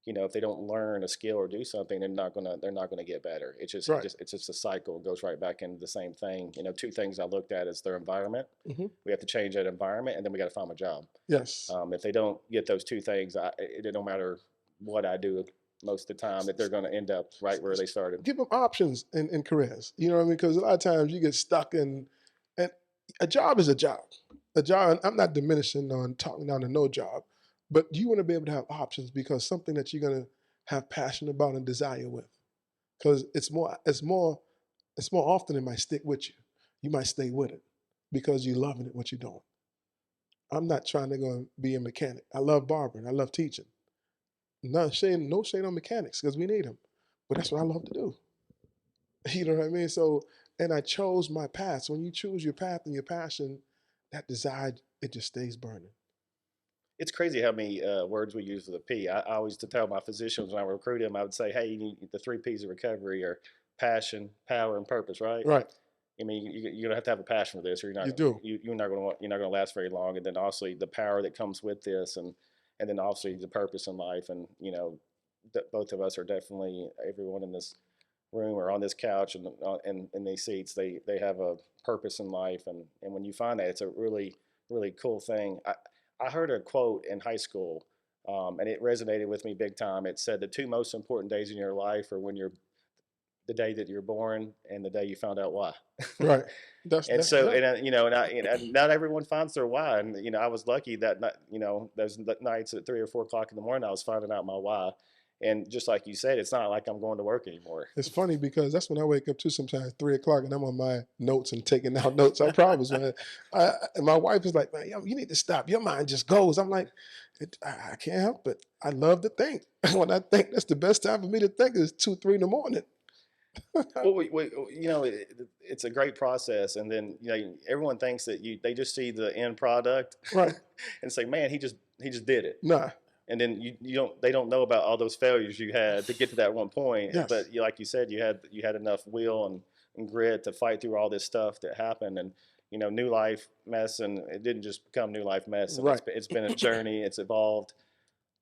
learn a skill or do something, they're not gonna get better. It's just a cycle. It goes right back into the same thing. Two things I looked at is their environment. We have to change that environment, and then we got to find a job. Yes. If they don't get those two things, it don't matter what I do. Most of the time, that they're going to end up right where they started. Give them options in careers. You know what I mean? Because a lot of times you get stuck in, and a job is a job. A job, and I'm not diminishing on talking down to no job, but you want to be able to have options, because something that you're going to have passion about and desire with. Because it's more often it might stick with you. You might stay with it because you're loving it, what you're doing. I'm not trying to go be a mechanic. I love barbering. I love teaching. No shade on mechanics, because we need them. But that's what I love to do. You know what I mean? So, and I chose my path. So when you choose your path and your passion, that desire, it just stays burning. It's crazy how many words we use with a P. I always tell my physicians when I recruit them, I would say, hey, you need the 3 P's of recovery are passion, power, and purpose, right? Right. I mean, you're gonna have to have a passion for this, or you're not gonna last very long. And then also the power that comes with this, and then obviously the purpose in life. And both of us are definitely, everyone in this room or on this couch and in these seats, they have a purpose in life. And when you find that, it's a really, really cool thing. I heard a quote in high school, and it resonated with me big time. It said the 2 most important days in your life are the day that you're born and the day you found out why. Right. Not everyone finds their why. And, I was lucky that, those nights at 3 or 4 o'clock in the morning, I was finding out my why. And just like you said, it's not like I'm going to work anymore. It's funny because that's when I wake up too sometimes, 3 o'clock, and I'm on my notes and taking out notes. I promise, man. And my wife is like, man, you need to stop. Your mind just goes. I'm like, I can't help it. I love to think. When I think, that's the best time for me to think is 2, 3 in the morning. Well, it's a great process, and then everyone thinks that they just see the end product, right, and say, "Man, he just did it." Nah, and then they don't know about all those failures you had to get to that one point. Yes. But like you said, you had enough will and grit to fight through all this stuff that happened, and New Life Mess, and it didn't just become New Life Mess. And right. It's been a journey. It's evolved.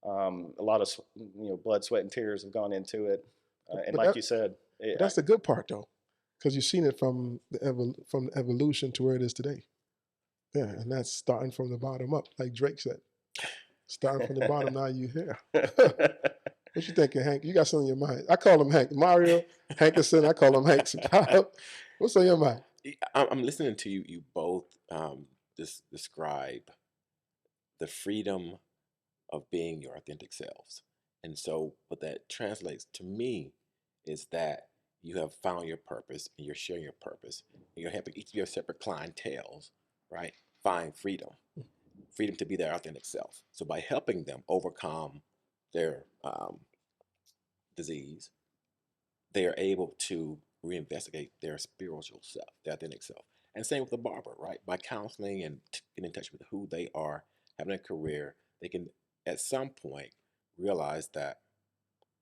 A lot of blood, sweat, and tears have gone into it, and like you said. But that's the good part, though, because you've seen it from the evolution to where it is today. Yeah, and that's starting from the bottom up, like Drake said. Starting from the bottom, now you here. What you thinking, Hank? You got something in your mind? I call him Hank. Mario Hankerson, I call him Hank. What's on your mind? I'm listening to you. You both describe the freedom of being your authentic selves, and so what that translates to me is that you have found your purpose and you're sharing your purpose, and you're helping each of your separate clientels, right, find freedom to be their authentic self. So by helping them overcome their disease, they are able to reinvestigate their spiritual self, their authentic self. And same with the barber, right? By counseling and getting in touch with who they are, having a career, they can at some point realize that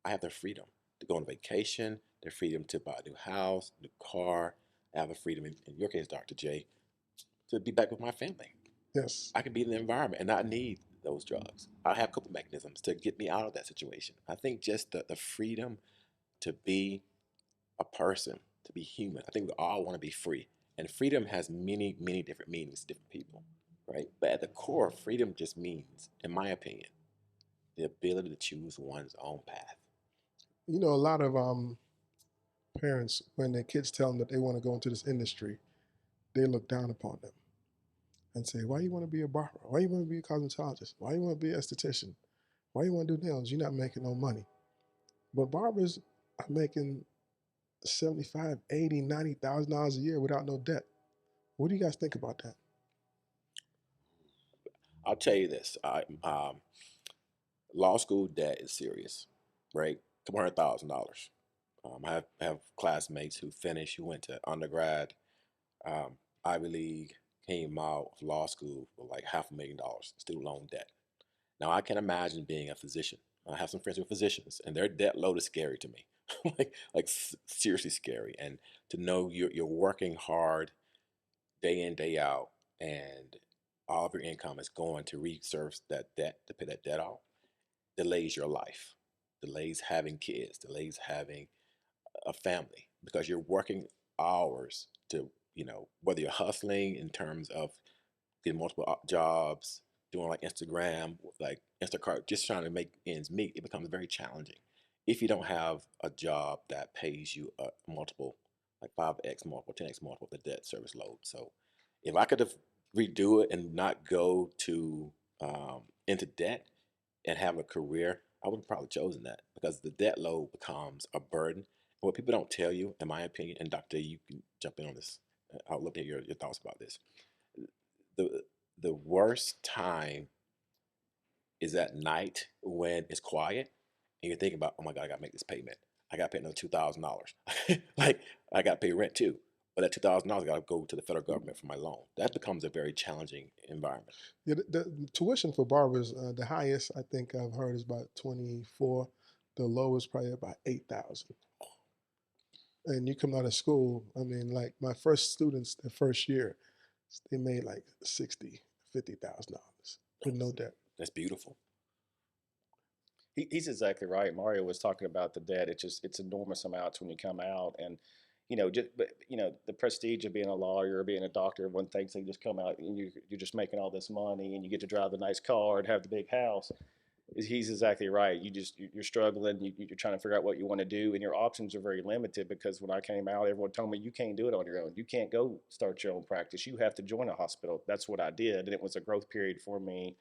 I have the freedom to go on vacation, the freedom to buy a new house, new car. I have the freedom, in your case, Dr. J, to be back with my family. Yes. I can be in the environment and not need those drugs. I have coping mechanisms to get me out of that situation. I think just the freedom to be a person, to be human. I think we all want to be free. And freedom has many, many different meanings to different people, right? But at the core, freedom just means, in my opinion, the ability to choose one's own path. You know, a lot of parents, when their kids tell them that they want to go into this industry, they look down upon them and say, why you want to be a barber? Why you want to be a cosmetologist? Why you want to be an esthetician? Why you want to do nails? You're not making no money. But barbers are making $75,000, $80,000, $90,000 a year without no debt. What do you guys think about that? I'll tell you this. Law school debt is serious, right? $200,000. I have classmates who finished, who went to undergrad, Ivy League, came out of law school with like $500,000 student loan debt. Now I can imagine being a physician. I have some friends who are physicians, and their debt load is scary to me, like seriously scary. And to know you're working hard, day in, day out, and all of your income is going to reserve that debt, to pay that debt off, delays your life, delays having kids, delays having a family, because you're working hours to, whether you're hustling in terms of getting multiple jobs, doing like Instagram, like Instacart, just trying to make ends meet, it becomes very challenging if you don't have a job that pays you a multiple, like 5x multiple, 10x multiple of the debt service load. So if I could have redo it and not go to into debt and have a career, I would have probably chosen that, because the debt load becomes a burden. And what people don't tell you, in my opinion, and Dr. You can jump in on this, I would love to hear your thoughts about this. The worst time is at night when it's quiet and you're thinking about, oh my God, I gotta make this payment. I gotta pay another $2,000. Like, I gotta pay rent too. But that $2,000 gotta go to the federal government for my loan. That becomes a very challenging environment. Yeah, the tuition for barbers, the highest I think I've heard is about 24. The lowest probably about 8,000. And you come out of school, I mean, like my first students, the first year, they made like $60,000, $50,000 with no debt. That's beautiful. He's exactly right. Mario was talking about the debt. It's enormous amounts when you come out, and the prestige of being a lawyer or being a doctor. Everyone thinks they just come out and you're just making all this money and you get to drive the nice car and have the big house. He's exactly right. You're struggling. You're trying to figure out what you want to do, and your options are very limited, because when I came out, everyone told me you can't do it on your own. You can't go start your own practice. You have to join a hospital. That's what I did, and it was a growth period for me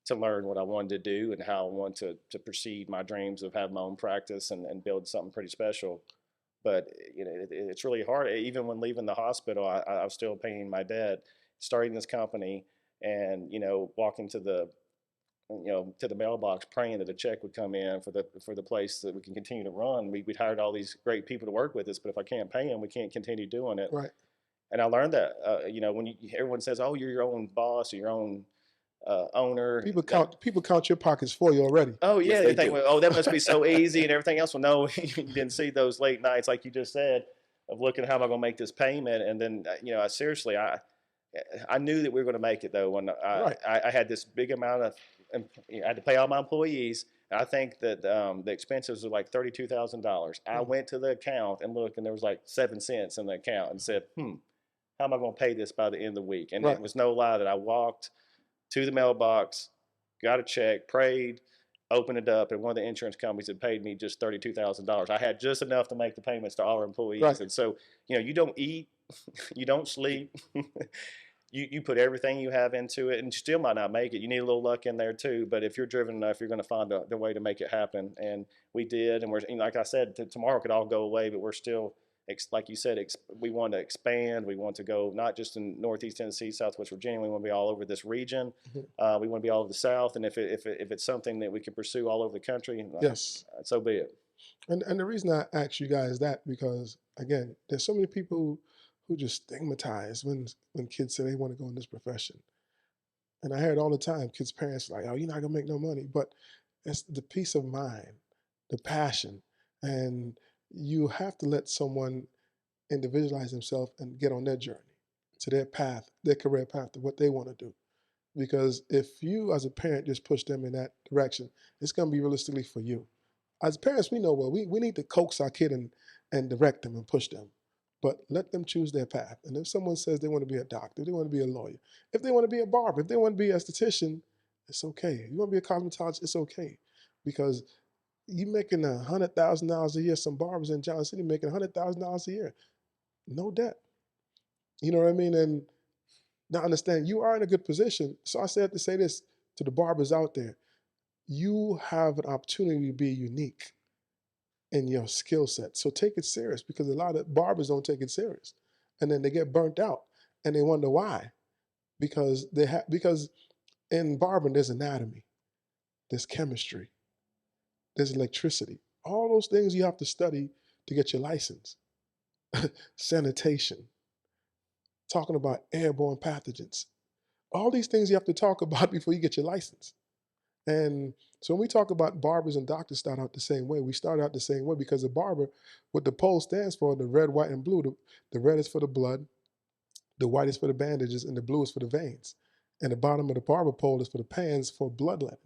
to learn what I wanted to do and how I want to proceed my dreams of having my own practice and build something pretty special. But it's really hard. Even when leaving the hospital, I was still paying my debt, starting this company, and walking to the mailbox praying that a check would come in for the place that we can continue to run. We'd hired all these great people to work with us, but if I can't pay them, we can't continue doing it. Right. And I learned that, when everyone says, "Oh, you're your own boss or your own owner," People count your pockets for you already. Oh yeah, Yes, they think, well, oh, that must be so easy and everything else. Well, no, you didn't see those late nights, like you just said, of looking, how am I going to make this payment? And then, I knew that we were going to make it though. When I had this big amount of, I had to pay all my employees. I think that the expenses were like $32,000. I went to the account and looked, and there was like 7 cents in the account, and said, how am I going to pay this by the end of the week? And it was no lie that I walked to the mailbox, got a check, prayed, opened it up, and one of the insurance companies had paid me just $32,000. I had just enough to make the payments to all our employees. And so, you don't eat, you don't sleep. You put everything you have into it, and you still might not make it. You need a little luck in there too. But if you're driven enough, you're going to find the way to make it happen. And we did. And we're, like I said, tomorrow could all go away, but we're still, like you said, we want to expand. We want to go not just in Northeast Tennessee, Southwest Virginia. We want to be all over this region. We want to be all over the South. And if it's something that we can pursue all over the country, so be it. And the reason I ask you guys that, because again, there's so many people who just stigmatize when kids say they want to go in this profession. And I hear it all the time. Kids' parents are like, oh, you're not gonna make no money. But it's the peace of mind, the passion, and you have to let someone individualize themselves and get on their journey to their path, their career path, to what they want to do. Because if you as a parent just push them in that direction, it's gonna be realistically for you. As parents, we know, well, we need to coax our kid and direct them and push them. But let them choose their path. And if someone says they want to be a doctor, they want to be a lawyer, if they want to be a barber, if they want to be a esthetician, it's okay. If you want to be a cosmetologist, it's okay. Because you making $100,000 a year, some barbers in Johnson City making $100,000 a year. No debt. You know what I mean? And now understand, you are in a good position. So I said to say this to the barbers out there. You have an opportunity to be unique in your skill set. So take it serious, because a lot of barbers don't take it serious. And then they get burnt out and they wonder why. Because because in barbering there's anatomy, there's chemistry, there's electricity. All those things you have to study to get your license. Sanitation, talking about airborne pathogens. All these things you have to talk about before you get your license. And so when we talk about barbers and doctors start out the same way, we start out the same way because the barber, what the pole stands for, the red, white, and blue, the red is for the blood, the white is for the bandages, and the blue is for the veins. And the bottom of the barber pole is for the pans for bloodletting.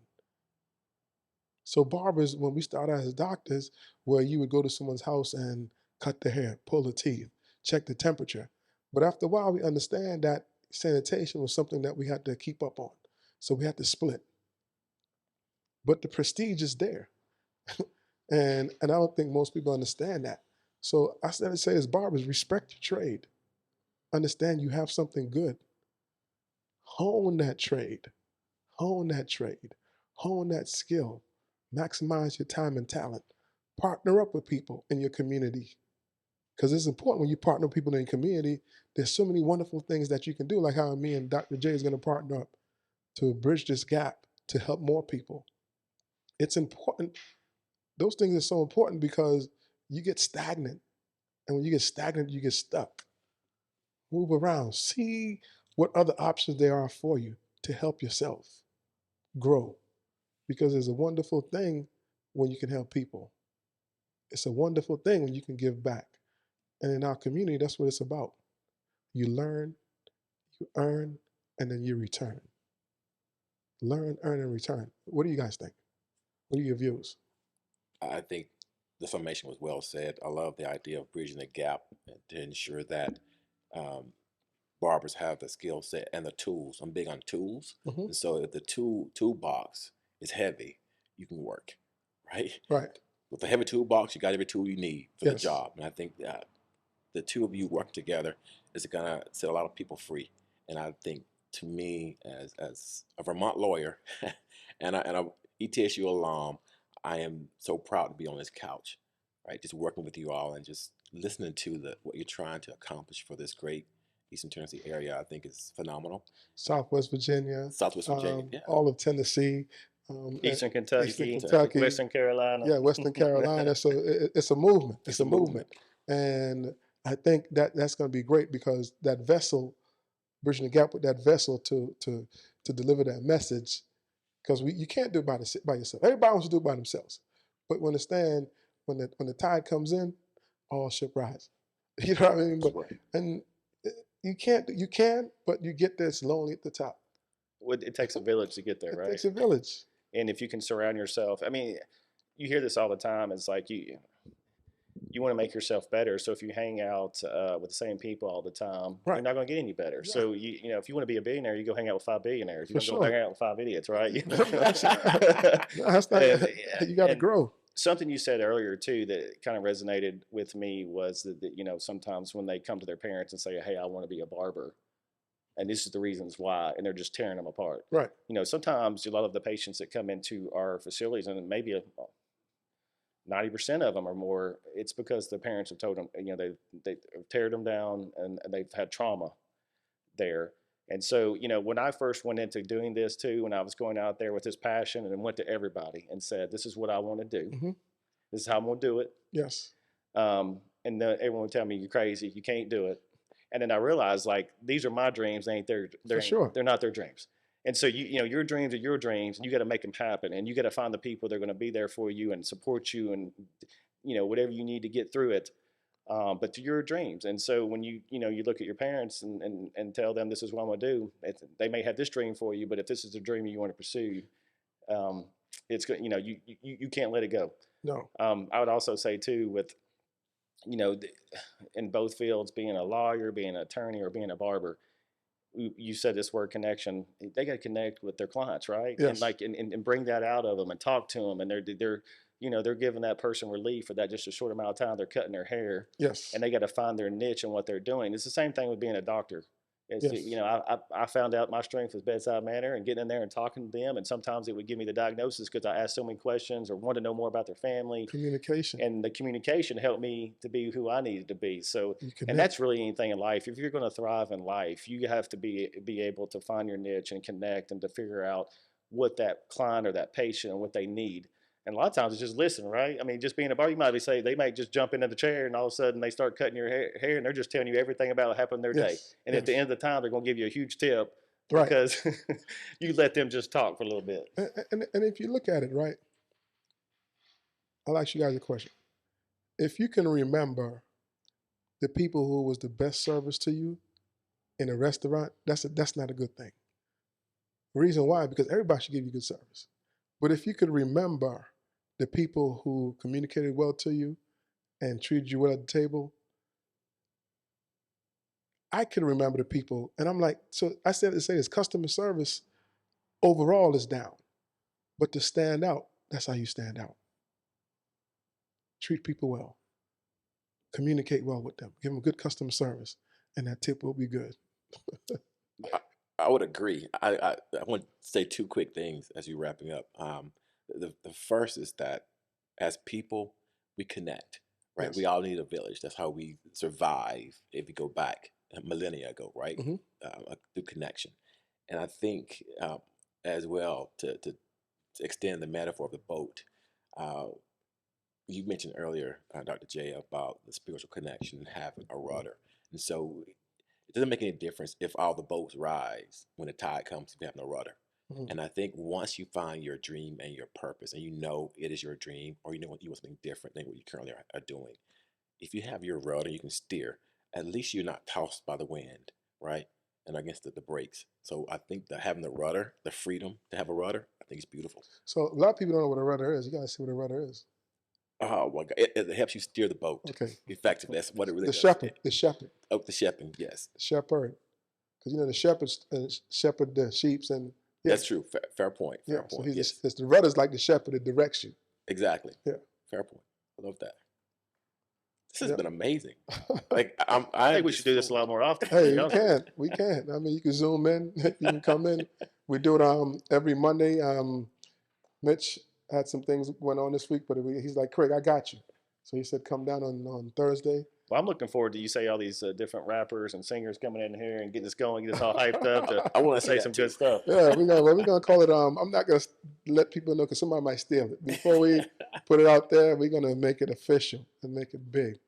So barbers, when we start out as doctors, where you would go to someone's house and cut their hair, pull the teeth, check the temperature. But after a while, we understand that sanitation was something that we had to keep up on. So we had to split. But the prestige is there. and I don't think most people understand that. So I started to say as barbers, respect your trade. Understand you have something good. Hone that trade. Hone that trade. Hone that skill. Maximize your time and talent. Partner up with people in your community. Because it's important when you partner with people in your community, there's so many wonderful things that you can do, like how me and Dr. J is going to partner up to bridge this gap to help more people. It's important. Those things are so important because you get stagnant. And when you get stagnant, you get stuck. Move around. See what other options there are for you to help yourself grow. Because it's a wonderful thing when you can help people. It's a wonderful thing when you can give back. And in our community, that's what it's about. You learn, you earn, and then you return. Learn, earn, and return. What do you guys think? What are your views? I think the summation was well said. I love the idea of bridging the gap to ensure that barbers have the skill set and the tools. I'm big on tools. And so if the toolbox is heavy, you can work, right? Right. With a heavy toolbox, you got every tool you need for the job. And I think that the two of you working together is going to set a lot of people free. And I think, to me, as a Vermont lawyer and a ETSU alum, I am so proud to be on this couch, right? Just working with you all and just listening to what you're trying to accomplish for this great Eastern Tennessee area, I think is phenomenal. Southwest Virginia. Yeah. All of Tennessee. Eastern Kentucky, Kentucky, Western Carolina. Yeah, Western Carolina. So it's a movement. It's a movement. And I think that's going to be great because that vessel, bridging the gap with that vessel to deliver that message, because you can't do it by yourself. Everybody wants to do it by themselves. But when the tide comes in, all ship rise. You know what I mean? And you can, but you get there, it's lonely at the top. It takes a village to get there, It right? takes a village. And if you can surround yourself, I mean, you hear this all the time. It's like you want to make yourself better. So if you hang out with the same people all the time, Right. you're not going to get any better. Yeah. So you know, if you want to be a billionaire, you go hang out with 5 billionaires. You For don't go sure. hang out with 5 idiots, right? No, that's not, you got to and grow. something you said earlier too that kind of resonated with me was that you know, sometimes when they come to their parents and say, "Hey, I want to be a barber," and this is the reasons why, and they're just tearing them apart. Right. You know, sometimes a lot of the patients that come into our facilities, and maybe 90% of them or more, it's because the parents have told them, you know, they teared them down and they've had trauma there. And so, you know, when I first went into doing this too, when I was going out there with this passion and went to everybody and said, "This is what I want to do. Mm-hmm. This is how I'm going to do it." Yes. And then everyone would tell me, "You're crazy. You can't do it." And then I realized, like, these are my dreams. They ain't For sure. They're not their dreams. And so you know, your dreams are your dreams, and you got to make them happen. And you got to find the people that are going to be there for you and support you, and you know, whatever you need to get through it. But to your dreams. And so when you know, you look at your parents and tell them, "This is what I'm going to do," they may have this dream for you, but if this is the dream you want to pursue, it's good. You know, you can't let it go. No. I would also say too, with, you know, in both fields, being a lawyer, being an attorney, or being a barber, you said this word connection. They got to connect with their clients, right? Yes. And like and bring that out of them and talk to them, and they're you know, they're giving that person relief for that just a short amount of time. They're cutting their hair, Yes. and they got to find their niche in what they're doing. It's the same thing with being a doctor. It's, Yes. you know, I found out my strength was bedside manner and getting in there and talking to them. And sometimes it would give me the diagnosis because I asked so many questions or wanted to know more about their family. Communication. And the communication helped me to be who I needed to be. So, You and connect. that's really anything in life. If you're going to thrive in life, you have to be able to find your niche and connect and to figure out what that client or that patient and what they need. And a lot of times it's just listen, right? I mean, just being a barber, you might say they might just jump into the chair and all of a sudden they start cutting your hair and they're just telling you everything about what happened in their day. Yes. And Yes. at the end of the time, they're going to give you a huge tip Right. because you let them just talk for a little bit. And if you look at it, right, I'll ask you guys a question. If you can remember the people who was the best service to you in a restaurant, that's not a good thing. The reason why, because everybody should give you good service. But if you could remember the people who communicated well to you and treated you well at the table, I can remember the people, and I'm like, so I said to say this, customer service overall is down. But to stand out, that's how you stand out. Treat people well. Communicate well with them. Give them good customer service, and that tip will be good. I would agree. I want to say two quick things as you're wrapping up. The first is that as people, we connect, right? Yes. We all need a village. That's how we survive if we go back a millennia ago, right? Mhm. Through connection. And I think as well, to extend the metaphor of the boat, you mentioned earlier, Dr. J, about the spiritual connection and having a rudder. And so it doesn't make any difference if all the boats rise when the tide comes if you have no rudder. Mhm. And I think once you find your dream and your purpose, and you know it is your dream, or you know you want something different than what you currently are doing, if you have your rudder, you can steer. At least you're not tossed by the wind, right? And against the brakes. So I think that having the rudder, the freedom to have a rudder, I think it's beautiful. So a lot of people don't know what a rudder is. You gotta see what a rudder is. Oh my God! It helps you steer the boat. Okay. Effectively, that's what it really The does. shepherd. The shepherd. Oh, the shepherding, yes. Shepherd. Because you know the shepherds shepherd the sheeps and yeah. That's true. Fair point. Yeah. Fair So point. Yes. the rudder's like the shepherd that directs you. Exactly. Yeah. Fair point. I love that. This has Yep. been amazing. Like I think we should do this a lot more often. to Hey, be we honest with can. We can. I mean, you can zoom in. You can come in. We do it every Monday. Mitch had some things going on this week, but he's like, Craig, I got you. So he said, come down on Thursday. Well, I'm looking forward to you say all these different rappers and singers coming in here and getting us going, get us all hyped up to I want to say say some that good stuff. Yeah, we're gonna call it. I'm not gonna let people know because somebody might steal it. Before we put it out there, we're gonna make it official and make it big.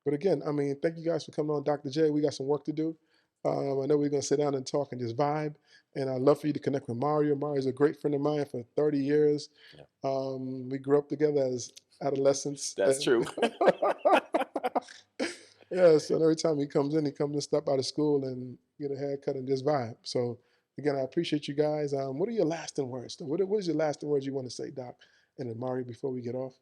But again, I mean, thank you guys for coming on, Dr. J. We got some work to do. I know we're gonna sit down and talk and just vibe. And I'd love for you to connect with Mario. Mario's a great friend of mine for 30 years. Yeah. We grew up together as adolescents. That's true. Yeah, so every time he comes in, he comes to step out of school and get a haircut and just vibe. So again, I appreciate you guys. What are your lasting words? What is your lasting words you want to say, Doc? And then Mari, before we get off.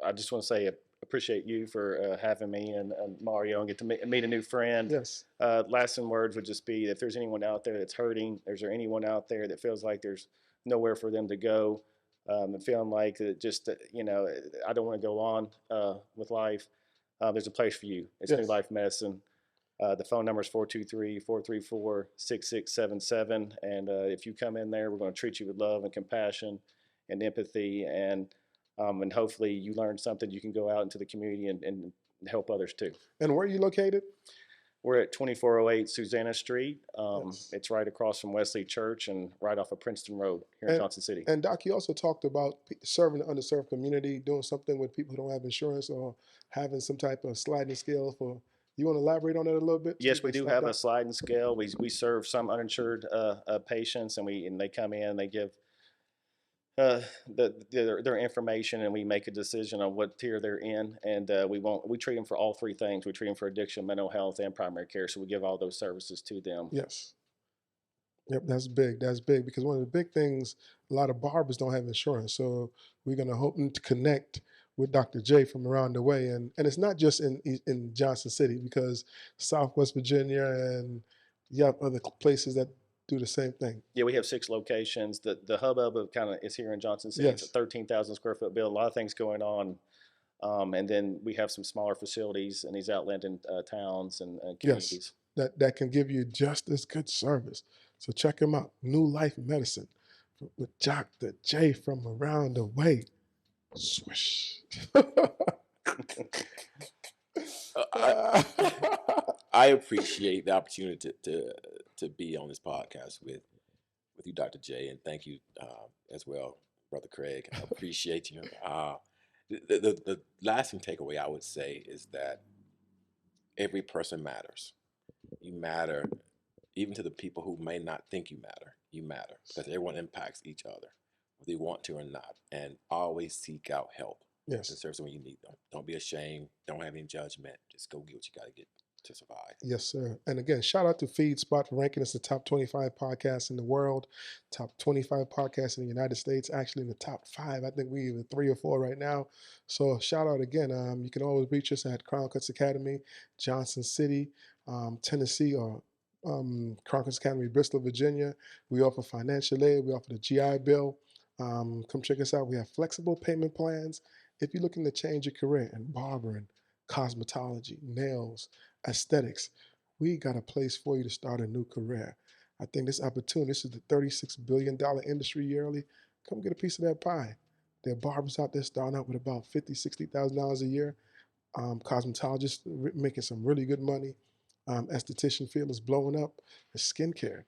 I just want to say appreciate you for having me and Mario and get to meet a new friend. Yes. Lasting words would just be if there's anyone out there that's hurting, is there anyone out there that feels like there's nowhere for them to go, and feeling like just I don't want to go on with life. There's a place for you. It's Yes. New Life Medicine. The phone number is 423-434-6677. And if you come in there, we're going to treat you with love and compassion and empathy. And hopefully you learn something you can go out into the community and help others too. And where are you located? We're at 2408 Susanna Street. Yes. It's right across from Wesley Church and right off of Princeton Road here in Johnson City. And Doc, you also talked about serving the underserved community, doing something with people who don't have insurance or having some type of sliding scale for. You want to elaborate on that a little bit? Yes, we do have a sliding scale. We serve some uninsured patients, and they come in, they give their information, and we make a decision on what tier they're in, and we treat them for all three things. We treat them for addiction, mental health, and primary care. So we give all those services to them. Yes. Yep, that's big. That's big because one of the big things, a lot of barbers don't have insurance. So we're going to hope to connect with Dr. J from around the way. And it's not just in Johnson City, because Southwest Virginia and you have other places that do the same thing. Yeah, we have 6 locations. The hubbub of kind of is here in Johnson City. Yes. It's a 13,000 square foot building. A lot of things going on. And then we have some smaller facilities in these outlying towns and communities. Yes, that can give you just as good service. So check them out. New Life Medicine with Dr. J from around the way. Swish. I appreciate the opportunity to be on this podcast with you, Dr. J, and thank you as well, Brother Craig. I appreciate you. The lasting takeaway I would say is that every person matters. You matter, even to the people who may not think you matter. You matter because everyone impacts each other, whether you want to or not. And always seek out help. Yes. To serve someone you need them. Don't be ashamed. Don't have any judgment. Just go get what you got to get to survive. Yes, sir. And again, shout out to FeedSpot for ranking us the top 25 podcasts in the world, top 25 podcasts in the United States, actually in the top 5. I think we either 3 or 4 right now. So shout out again. You can always reach us at Crown Cutz Academy, Johnson City, Tennessee, or Crown Cutz Academy, Bristol, Virginia. We offer financial aid. We offer the GI Bill. Come check us out. We have flexible payment plans. If you're looking to change your career in barbering, cosmetology, nails, aesthetics, we got a place for you to start a new career. I think this opportunity, this is the $36 billion industry yearly. Come get a piece of that pie. There are barbers out there starting out with about $50,000, $60,000 a year. Cosmetologists making some really good money. Esthetician field is blowing up. Skincare,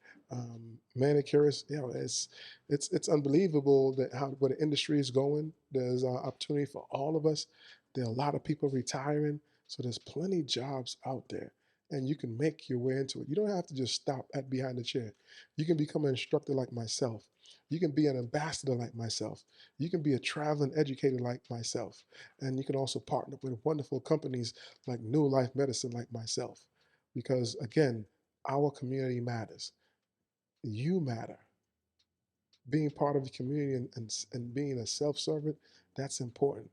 manicurists, it's unbelievable that where the industry is going. There's opportunity for all of us. There are a lot of people retiring, so there's plenty of jobs out there, and you can make your way into it. You don't have to just stop at behind the chair. You can become an instructor like myself. You can be an ambassador like myself. You can be a traveling educator like myself, and you can also partner with wonderful companies like New Life Medicine like myself. Because again, our community matters. You matter. Being part of the community and being a self-servant, that's important.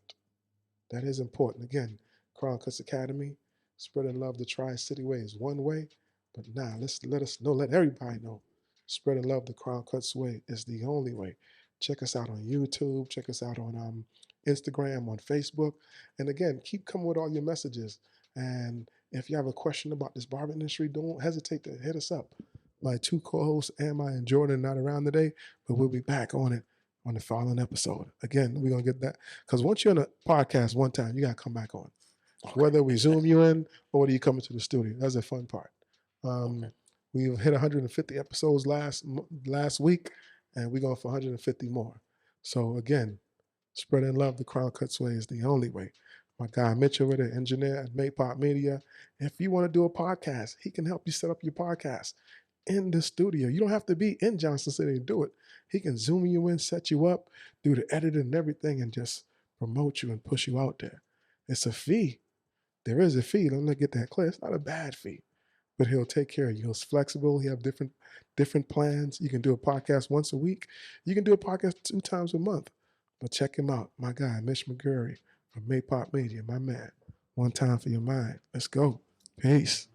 That is important. Again, Crown Cutz Academy, spreading love the Tri-City way is one way, but now let everybody know. Spreading love the Crown Cutz way is the only way. Check us out on YouTube. Check us out on Instagram, on Facebook. And again, keep coming with all your messages. And if you have a question about this barber industry, don't hesitate to hit us up. My 2 co-hosts, Emma and Jordan, are not around today, but we'll be back on it on the following episode. Again, we're going to get that. Because once you're on a podcast one time, you got to come back on. Okay. Whether we Zoom you in or whether you come into the studio. That's the fun part. Okay. We've hit 150 episodes last week, and we're going for 150 more. So again, spreading love the Crown Cutz way is the only way. My guy Mitch over there, engineer at Maypop Media. If you want to do a podcast, he can help you set up your podcast in the studio. You don't have to be in Johnson City to do it. He can Zoom you in, set you up, do the editing and everything, and just promote you and push you out there. It's a fee. There is a fee. Don't get that clear. It's not a bad fee, but he'll take care of you. He's flexible. He have different plans. You can do a podcast once a week. You can do a podcast 2 times a month. But check him out. My guy, Mitch McGarry from Maypop Media, my man. One time for your mind. Let's go. Peace.